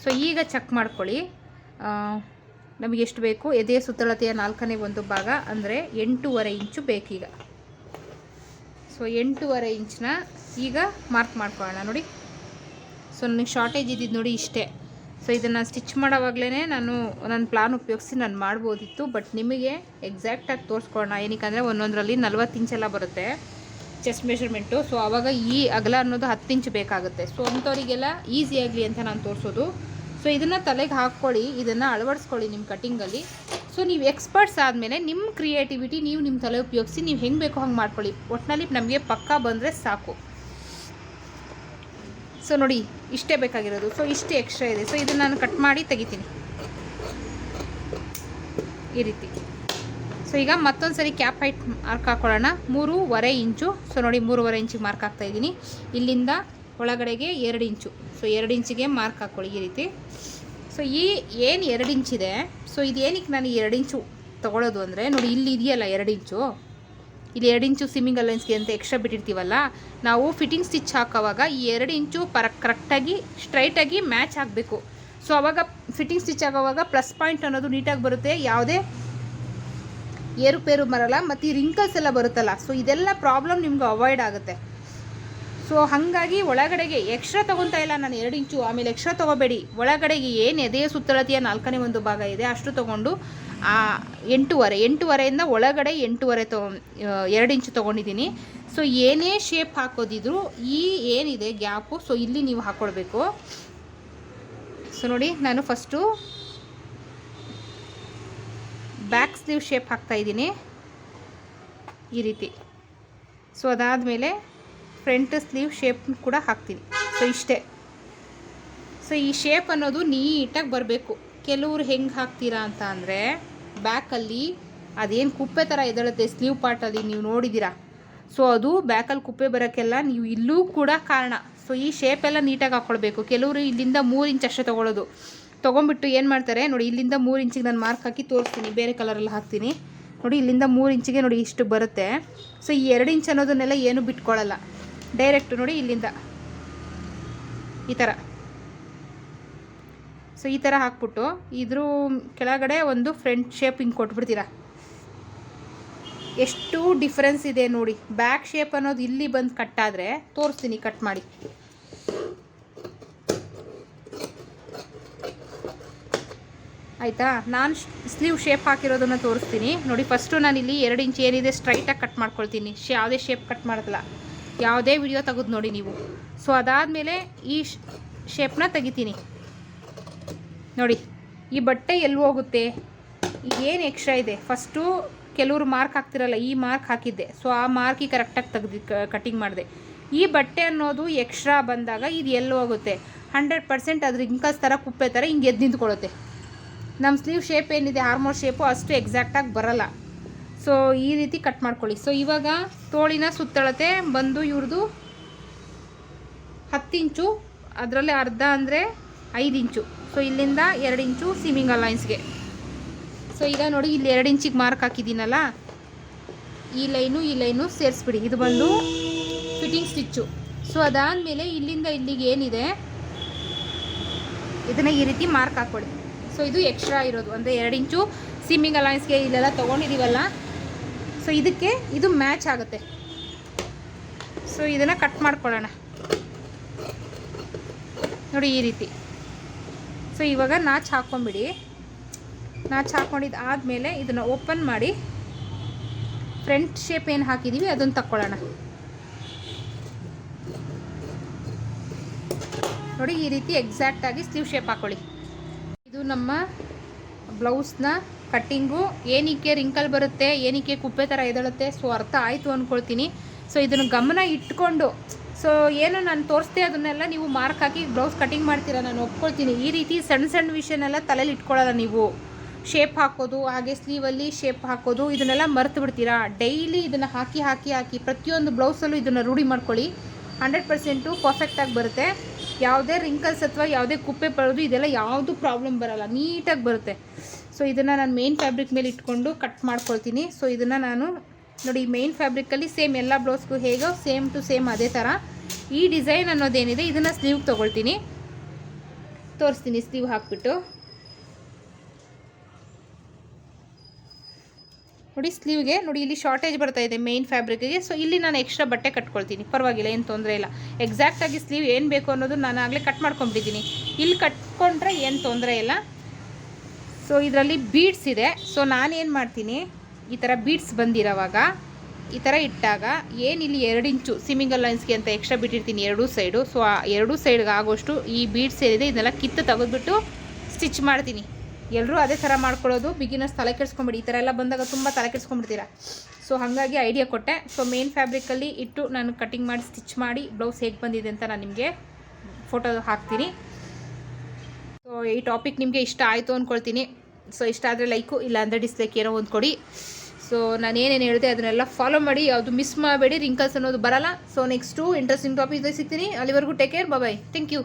ಸೊ ಈಗ ಚೆಕ್ ಮಾಡ್ಕೊಳ್ಳಿ ನಮಗೆ ಎಷ್ಟು ಬೇಕು. ಎದೆಯ ಸುತ್ತಳತೆಯ 4ನೇ 1 ಭಾಗ ಅಂದರೆ 8.5 ಇಂಚು ಬೇಕೀಗ. ಸೊ 8.5 ಇಂಚನ್ನ ಈಗ ಮಾರ್ಕ್ ಮಾಡ್ಕೊಳ್ಳೋಣ. ನೋಡಿ ಸೊ ನನಗೆ ಶಾರ್ಟೇಜ್ ಇದ್ದಿದ್ದು ನೋಡಿ ಇಷ್ಟೇ. ಸೊ ಇದನ್ನು ಸ್ಟಿಚ್ ಮಾಡೋವಾಗಲೇ ನಾನು ನನ್ನ ಪ್ಲಾನ್ ಉಪಯೋಗಿಸಿ ನಾನು ಮಾಡ್ಬೋದಿತ್ತು, ಬಟ್ ನಿಮಗೆ ಎಕ್ಸಾಕ್ಟಾಗಿ ತೋರಿಸ್ಕೊಳ್ಳೋಣ. ಏನಕ್ಕೆ ಒಂದೊಂದರಲ್ಲಿ 40 ಇಂಚೆಲ್ಲ ಬರುತ್ತೆ ಚೆಸ್ಟ್ ಮೆಷರ್ಮೆಂಟು. ಸೊ ಆವಾಗ ಈ ಅಗಲ ಅನ್ನೋದು 10 ಇಂಚು ಬೇಕಾಗುತ್ತೆ. ಸೊ ಅಂಥವರಿಗೆಲ್ಲ ಈಸಿ ಆಗಲಿ ಅಂತ ನಾನು ತೋರಿಸೋದು. ಸೊ ಇದನ್ನು ತಲೆಗೆ ಹಾಕ್ಕೊಳ್ಳಿ, ಇದನ್ನು ಅಳವಡಿಸ್ಕೊಳ್ಳಿ ನಿಮ್ಮ ಕಟ್ಟಿಂಗಲ್ಲಿ. ಸೊ ನೀವು ಎಕ್ಸ್ಪರ್ಟ್ಸ್ ಆದಮೇಲೆ ನಿಮ್ಮ ಕ್ರಿಯೇಟಿವಿಟಿ ನೀವು ನಿಮ್ಮ ತಲೆ ಉಪಯೋಗಿಸಿ ನೀವು ಹೆಂಗೆ ಬೇಕೋ ಹಂಗೆ ಮಾಡ್ಕೊಳ್ಳಿ. ಒಟ್ಟಿನಲ್ಲಿ ನಮಗೆ ಪಕ್ಕ ಬಂದರೆ ಸಾಕು. ಸೊ ನೋಡಿ ಇಷ್ಟೇ ಬೇಕಾಗಿರೋದು. ಸೊ ಇಷ್ಟು ಎಕ್ಸ್ಟ್ರಾ ಇದೆ. ಸೊ ಇದನ್ನು ನಾನು ಕಟ್ ಮಾಡಿ ತೆಗಿತೀನಿ ಈ ರೀತಿ. ಸೊ ಈಗ ಮತ್ತೊಂದು ಸರಿ ಕ್ಯಾಪ್ ಹೈಟ್ ಮಾರ್ಕ್ ಹಾಕ್ಕೊಳ್ಳೋಣ. 3.5 ಇಂಚು. ಸೊ ನೋಡಿ 3.5 ಇಂಚಿಗೆ ಮಾರ್ಕ್ ಹಾಕ್ತಾಯಿದ್ದೀನಿ. ಇಲ್ಲಿಂದ ಒಳಗಡೆಗೆ 2 ಇಂಚು. ಸೊ 2 ಇಂಚಿಗೆ ಮಾರ್ಕ್ ಹಾಕ್ಕೊಳ್ಳಿ ಈ ರೀತಿ. ಸೊ ಈ ಏನು 2 ಇಂಚಿದೆ, ಸೊ ಇದು ಏನಕ್ಕೆ ನಾನು 2 ಇಂಚು ತೊಗೊಳ್ಳೋದು ಅಂದರೆ ನೋಡಿ ಇಲ್ಲಿ ಇದೆಯಲ್ಲ 2 ಇಂಚು, ಇಲ್ಲಿ 2 ಇಂಚು ಸಿಮ್ಮಿಂಗ್ ಅಲೈನ್ಸ್ಗೆ ಅಂತ ಎಕ್ಸ್ಟ್ರಾ ಬಿಟ್ಟಿರ್ತೀವಲ್ಲ, ನಾವು ಫಿಟ್ಟಿಂಗ್ ಸ್ಟಿಚ್ ಹಾಕೋವಾಗ ಈ 2 ಇಂಚು ಕರೆಕ್ಟಾಗಿ ಸ್ಟ್ರೈಟಾಗಿ ಮ್ಯಾಚ್ ಆಗಬೇಕು. ಸೊ ಆವಾಗ ಫಿಟ್ಟಿಂಗ್ ಸ್ಟಿಚ್ ಆಗೋವಾಗ ಪ್ಲಸ್ ಪಾಯಿಂಟ್ ಅನ್ನೋದು ನೀಟಾಗಿ ಬರುತ್ತೆ, ಯಾವುದೇ ಏರುಪೇರು ಬರಲ್ಲ, ಮತ್ತು ಈ ರಿಂಕಲ್ಸ್ ಎಲ್ಲ ಬರುತ್ತಲ್ಲ, ಸೊ ಇದೆಲ್ಲ ಪ್ರಾಬ್ಲಮ್ ನಿಮ್ಗೆ ಅವಾಯ್ಡ್ ಆಗುತ್ತೆ. ಸೊ ಹಾಗಾಗಿ ಒಳಗಡೆಗೆ ಎಕ್ಸ್ಟ್ರಾ ತೊಗೊತಾ ಇಲ್ಲ ನಾನು 2 ಇಂಚು, ಆಮೇಲೆ ಎಕ್ಸ್ಟ್ರಾ ತೊಗೋಬೇಡಿ. ಒಳಗಡೆಗೆ ಏನು ಎದೆಯ ಸುತ್ತಳತೆಯ 4ನೇ 1 ಭಾಗ ಇದೆ ಅಷ್ಟು ತೊಗೊಂಡು 8.5 ಒಳಗಡೆ 8.5 2 ಇಂಚು ತೊಗೊಂಡಿದ್ದೀನಿ. ಸೊ ಏನೇ ಶೇಪ್ ಹಾಕೋದಿದ್ರು ಈ ಏನಿದೆ ಗ್ಯಾಪು, ಸೊ ಇಲ್ಲಿ ನೀವು ಹಾಕ್ಕೊಳ್ಬೇಕು. ಸೊ ನೋಡಿ ನಾನು ಫಸ್ಟು ಬ್ಯಾಕ್ ಸ್ಲೀವ್ ಶೇಪ್ ಹಾಕ್ತಾಯಿದ್ದೀನಿ ಈ ರೀತಿ. ಸೊ ಅದಾದಮೇಲೆ ಫ್ರಂಟ್ ಸ್ಲೀವ್ ಶೇಪ್ ಕೂಡ ಹಾಕ್ತೀನಿ. ಸೊ ಇಷ್ಟೇ. ಸೊ ಈ ಶೇಪ್ ಅನ್ನೋದು ನೀಟಾಗಿ ಬರಬೇಕು. ಕೆಲವರು ಹೆಂಗೆ ಹಾಕ್ತೀರಾ ಅಂತ ಅಂದರೆ ಬ್ಯಾಕಲ್ಲಿ ಅದೇನು ಕುಪ್ಪೆ ಥರ ಎದ್ದೇಳುತ್ತೆ ಸ್ಲೀವ್ ಪಾರ್ಟಲ್ಲಿ, ನೀವು ನೋಡಿದ್ದೀರಾ. ಸೊ ಅದು ಬ್ಯಾಕಲ್ಲಿ ಕುಪ್ಪೆ ಬರೋಕ್ಕೆಲ್ಲ ನೀವು ಇಲ್ಲೂ ಕೂಡ ಕಾರಣ. ಸೊ ಈ ಶೇಪೆಲ್ಲ ನೀಟಾಗಿ ಹಾಕ್ಕೊಳ್ಬೇಕು. ಕೆಲವರು ಇಲ್ಲಿಂದ 3 ಇಂಚ್ ಅಷ್ಟೇ ತೊಗೊಂಬಿಟ್ಟು ಏನು ಮಾಡ್ತಾರೆ ನೋಡಿ, ಇಲ್ಲಿಂದ 3 ಇಂಚಿಗೆ ನಾನು ಮಾರ್ಕ್ ಹಾಕಿ ತೋರಿಸ್ತೀನಿ, ಬೇರೆ ಕಲರಲ್ಲಿ ಹಾಕ್ತೀನಿ ನೋಡಿ. ಇಲ್ಲಿಂದ 3 ಇಂಚಿಗೆ ನೋಡಿ ಇಷ್ಟು ಬರುತ್ತೆ. ಸೊ ಈ 2 ಇಂಚ್ ಅನ್ನೋದನ್ನೆಲ್ಲ ಏನು ಬಿಟ್ಕೊಳ್ಳಲ್ಲ, ಡೈರೆಕ್ಟ್ ನೋಡಿ ಇಲ್ಲಿಂದ ಈ ಥರ. ಸೊ ಈ ಥರ ಹಾಕ್ಬಿಟ್ಟು ಇದ್ರ ಕೆಳಗಡೆ ಒಂದು ಫ್ರಂಟ್ ಶೇಪ್ ಹಿಂಗೆ ಕೊಟ್ಬಿಡ್ತೀರಾ. ಎಷ್ಟು ಡಿಫ್ರೆನ್ಸ್ ಇದೆ ನೋಡಿ. ಬ್ಯಾಕ್ ಶೇಪ್ ಅನ್ನೋದು ಇಲ್ಲಿ ಬಂದು ಕಟ್ಟಾದರೆ ತೋರಿಸ್ತೀನಿ, ಕಟ್ ಮಾಡಿ. ಆಯಿತಾ, ನಾನು ಸ್ಲೀವ್ ಶೇಪ್ ಹಾಕಿರೋದನ್ನು ತೋರಿಸ್ತೀನಿ ನೋಡಿ. ಫಸ್ಟು ನಾನು ಇಲ್ಲಿ 2 ಇಂಚ್ ಏನಿದೆ ಸ್ಟ್ರೈಟಾಗಿ ಕಟ್ ಮಾಡ್ಕೊಳ್ತೀನಿ, ಯಾವುದೇ ಶೇಪ್ ಕಟ್ ಮಾಡೋದಿಲ್ಲ. ಯಾವುದೇ ವಿಡಿಯೋ ತೆಗೆದು ನೋಡಿ ನೀವು. ಸೊ ಅದಾದಮೇಲೆ ಈ ಶೇಪ್ನ ತೆಗಿತೀನಿ ನೋಡಿ. ಈ ಬಟ್ಟೆ ಎಲ್ಲಿ ಹೋಗುತ್ತೆ, ಏನು ಎಕ್ಸ್ಟ್ರಾ ಇದೆ, ಫಸ್ಟು ಕೆಲವರು ಮಾರ್ಕ್ ಹಾಕ್ತಿರಲ್ಲ, ಈ ಮಾರ್ಕ್ ಹಾಕಿದ್ದೆ. ಸೊ ಆ ಮಾರ್ಕಿಗೆ ಕರೆಕ್ಟಾಗಿ ತೆಗ್ದು ಕಟಿಂಗ್ ಮಾಡಿದೆ. ಈ ಬಟ್ಟೆ ಅನ್ನೋದು ಎಕ್ಸ್ಟ್ರಾ ಬಂದಾಗ ಇದು ಎಲ್ಲಿ ಹೋಗುತ್ತೆ, 100% ಅದು ರಿಂಕಲ್ಸ್ ಥರ ಕುಪ್ಪೆ ಥರ ಹಿಂಗೆ ಎದ್ದು ನಿಂತ್ಕೊಳ್ಳುತ್ತೆ. ನಮ್ಮ ಸ್ಲೀವ್ ಶೇಪ್ ಏನಿದೆ ಆರ್ಮೋರ್ ಶೇಪು ಅಷ್ಟು ಎಕ್ಸಾಕ್ಟಾಗಿ ಬರಲ್ಲ. ಸೊ ಈ ರೀತಿ ಕಟ್ ಮಾಡ್ಕೊಳ್ಳಿ. ಸೊ ಇವಾಗ ತೋಳಿನ ಸುತ್ತಳತೆ ಬಂದು ಇವ್ರದ್ದು 10 ಇಂಚು, ಅದರಲ್ಲಿ ಅರ್ಧ ಅಂದರೆ 5 ಇಂಚು. ಸೊ ಇಲ್ಲಿಂದ 2 ಇಂಚು ಸೀಮಿಂಗ್ ಅಲೈನ್ಸ್ಗೆ. ಸೊ ಈಗ ನೋಡಿ ಇಲ್ಲಿ 2 ಇಂಚಿಗೆ ಮಾರ್ಕ್ ಹಾಕಿದ್ದೀನಲ್ಲ, ಈ ಲೈನು ಸೇರಿಸ್ಬಿಡಿ. ಇದು ಬಂದು ಫಿಟ್ಟಿಂಗ್ ಸ್ಟಿಚ್ಚು. ಸೊ ಅದಾದಮೇಲೆ ಇಲ್ಲಿಂದ ಇಲ್ಲಿಗೆ ಏನಿದೆ ಇದನ್ನು ಈ ರೀತಿ ಮಾರ್ಕ್ ಹಾಕ್ಕೊಳ್ಳಿ. ಸೊ ಇದು ಎಕ್ಸ್ಟ್ರಾ ಇರೋದು ಅಂದರೆ 2 ಇಂಚು ಸೀಮಿಂಗ್ ಅಲೈನ್ಸ್ಗೆ ಇಲ್ಲೆಲ್ಲ ತೊಗೊಂಡಿದ್ದೀವಲ್ಲ, ಸೊ ಇದಕ್ಕೆ ಇದು ಮ್ಯಾಚ್ ಆಗುತ್ತೆ. ಸೊ ಇದನ್ನು ಕಟ್ ಮಾಡ್ಕೊಳ್ಳೋಣ ನೋಡಿ ಈ ರೀತಿ. ಸೊ ಇವಾಗ ನಾಚ್ ಹಾಕ್ಕೊಂಬಿಡಿ. ನಾಚ್ ಹಾಕ್ಕೊಂಡಿದ್ದು ಆದಮೇಲೆ ಇದನ್ನು ಓಪನ್ ಮಾಡಿ ಫ್ರಂಟ್ ಶೇಪ್ ಏನು ಹಾಕಿದ್ದೀವಿ ಅದನ್ನು ತಕ್ಕೊಳ್ಳೋಣ. ನೋಡಿ ಈ ರೀತಿ ಎಕ್ಸಾಕ್ಟಾಗಿ ಸ್ಲೀವ್ ಶೇಪ್ ಹಾಕ್ಕೊಳ್ಳಿ. ಇದು ನಮ್ಮ ಬ್ಲೌಸ್ನ ಕಟ್ಟಿಂಗು. ಏನಕ್ಕೆ ರಿಂಕಲ್ ಬರುತ್ತೆ, ಏನಕ್ಕೆ ಕುಪ್ಪೆ ಥರ ಎದಳುತ್ತೆ, ಸೊ ಅರ್ಥ ಆಯಿತು ಅಂದ್ಕೊಳ್ತೀನಿ. ಸೊ ಇದನ್ನು ಗಮನ ಇಟ್ಕೊಂಡು, ಸೊ ಏನು ನಾನು ತೋರಿಸ್ದೆ ಅದನ್ನೆಲ್ಲ ನೀವು ಮಾರ್ಕ್ ಹಾಕಿ ಬ್ಲೌಸ್ ಕಟಿಂಗ್ ಮಾಡ್ತೀರಾ, ನಾನು ಒಪ್ಕೊಳ್ತೀನಿ. ಈ ರೀತಿ ಸಣ್ಣ ಸಣ್ಣ ವಿಷಯನೆಲ್ಲ ತಲೆಯಲ್ಲಿ ಇಟ್ಕೊಳ್ಳೋಲ್ಲ ನೀವು. ಶೇಪ್ ಹಾಕೋದು, ಹಾಗೆ ಸ್ಲೀವಲ್ಲಿ ಶೇಪ್ ಹಾಕೋದು, ಇದನ್ನೆಲ್ಲ ಮರೆತು ಬಿಡ್ತೀರಾ. ಡೈಲಿ ಇದನ್ನು ಹಾಕಿ ಹಾಕಿ ಹಾಕಿ ಪ್ರತಿಯೊಂದು ಬ್ಲೌಸಲ್ಲೂ ಇದನ್ನು ರೂಢಿ ಮಾಡ್ಕೊಳ್ಳಿ. 100% ಪರ್ಫೆಕ್ಟಾಗಿ ಬರುತ್ತೆ. ಯಾವುದೇ ರಿಂಕಲ್ಸ್ ಅಥವಾ ಯಾವುದೇ ಕುಪ್ಪೆ ಬರೋದು ಇದೆಲ್ಲ ಯಾವುದು ಪ್ರಾಬ್ಲಮ್ ಬರೋಲ್ಲ, ನೀಟಾಗಿ ಬರುತ್ತೆ. ಸೊ ಇದನ್ನು ನಾನು ಮೇನ್ ಫ್ಯಾಬ್ರಿಕ್ ಮೇಲೆ ಇಟ್ಕೊಂಡು ಕಟ್ ಮಾಡ್ಕೊಳ್ತೀನಿ. ಸೊ ಇದನ್ನು ನಾನು ನೋಡಿ ಮೇನ್ ಫ್ಯಾಬ್ರಿಕಲ್ಲಿ ಸೇಮ್ ಎಲ್ಲ ಬ್ಲೌಸ್ಗೂ ಹೇಗೋ ಸೇಮ್ ಟು ಸೇಮ್ ಅದೇ ಥರ ಈ ಡಿಸೈನ್ ಅನ್ನೋದೇನಿದೆ ಇದನ್ನು ಸ್ಲೀವ್ ತೊಗೊಳ್ತೀನಿ. ತೋರಿಸ್ತೀನಿ ಸ್ಲೀವ್ ಹಾಕ್ಬಿಟ್ಟು. ನೋಡಿ ಸ್ಲೀವ್ಗೆ ನೋಡಿ ಇಲ್ಲಿ ಶಾರ್ಟೇಜ್ ಬರ್ತಾ ಇದೆ ಮೇನ್ ಫ್ಯಾಬ್ರಿಕ್ಗೆ. ಸೊ ಇಲ್ಲಿ ನಾನು ಎಕ್ಸ್ಟ್ರಾ ಬಟ್ಟೆ ಕಟ್ಕೊಳ್ತೀನಿ, ಪರವಾಗಿಲ್ಲ, ಏನು ತೊಂದರೆ ಇಲ್ಲ. ಎಕ್ಸಾಕ್ಟಾಗಿ ಸ್ಲೀವ್ ಏನು ಬೇಕು ಅನ್ನೋದು ನಾನು ಆಗಲೇ ಕಟ್ ಮಾಡ್ಕೊಂಬಿಟ್ಟಿದ್ದೀನಿ. ಇಲ್ಲಿ ಕಟ್ಕೊಂಡ್ರೆ ಏನು ತೊಂದರೆ ಇಲ್ಲ. ಸೊ ಇದರಲ್ಲಿ ಬೀಡ್ಸ್ ಇದೆ. ಸೊ ನಾನೇನು ಮಾಡ್ತೀನಿ, ಈ ಥರ ಬೀಡ್ಸ್ ಬಂದಿರೋವಾಗ ಈ ಥರ ಇಟ್ಟಾಗ ಏನಿಲ್ಲಿ 2 ಇಂಚು ಸಿಮಿಂಗಲ್ ಲೈನ್ಸ್ಗೆ ಅಂತ ಎಕ್ಸ್ಟ್ರಾ ಬಿಟ್ಟಿರ್ತೀನಿ ಎರಡೂ ಸೈಡು. ಸೊ ಆ ಎರಡೂ ಸೈಡ್ಗೆ ಆಗೋಷ್ಟು ಈ ಬೀಡ್ಸ್ ಏನಿದೆ ಇದನ್ನೆಲ್ಲ ಕಿತ್ತು ತೆಗೆದ್ಬಿಟ್ಟು ಸ್ಟಿಚ್ ಮಾಡ್ತೀನಿ. ಎಲ್ಲರೂ ಅದೇ ಥರ ಮಾಡ್ಕೊಳ್ಳೋದು. ಬಿಗಿನರ್ಸ್ ತಲೆ ಕೆಡಿಸ್ಕೊಂಬಿಡಿ, ಈ ಥರ ಎಲ್ಲ ಬಂದಾಗ ತುಂಬ ತಲೆ ಕೆಡಿಸ್ಕೊಂಬಿಡ್ತೀರಾ. ಸೊ ಹಾಗಾಗಿ ಐಡಿಯಾ ಕೊಟ್ಟೆ. ಸೊ ಮೇನ್ ಫ್ಯಾಬ್ರಿಕಲ್ಲಿ ಇಟ್ಟು ನಾನು ಕಟಿಂಗ್ ಮಾಡಿ ಸ್ಟಿಚ್ ಮಾಡಿ ಬ್ಲೌಸ್ ಹೇಗೆ ಬಂದಿದೆ ಅಂತ ನಾನು ನಿಮಗೆ ಫೋಟೋ ಹಾಕ್ತೀನಿ. ಸೊ ಈ ಟಾಪಿಕ್ ನಿಮಗೆ ಇಷ್ಟ ಆಯಿತು ಅಂದ್ಕೊಳ್ತೀನಿ. ಸೊ ಇಷ್ಟ ಆದರೆ ಲೈಕು, ಇಲ್ಲ ಅಂದರೆ ಡಿಸ್ಲೈಕ್ ಏನೋ ಒಂದು ಕೊಡಿ. ಸೊ ನಾನು ಏನೇನು ಹೇಳಿದೆ ಅದನ್ನೆಲ್ಲ ಫಾಲೋ ಮಾಡಿ, ಯಾವುದು ಮಿಸ್ ಮಾಡಬೇಡಿ, ರಿಂಕಲ್ಸ್ ಅನ್ನೋದು ಬರಲ್ಲ. ಸೊ ನೆಕ್ಸ್ಟು ಇಂಟ್ರೆಸ್ಟಿಂಗ್ ಟಾಪಿಕ್ ಸಿಗ್ತೀನಿ. ಅಲ್ಲಿವರೆಗೂ take care, bye, thank you.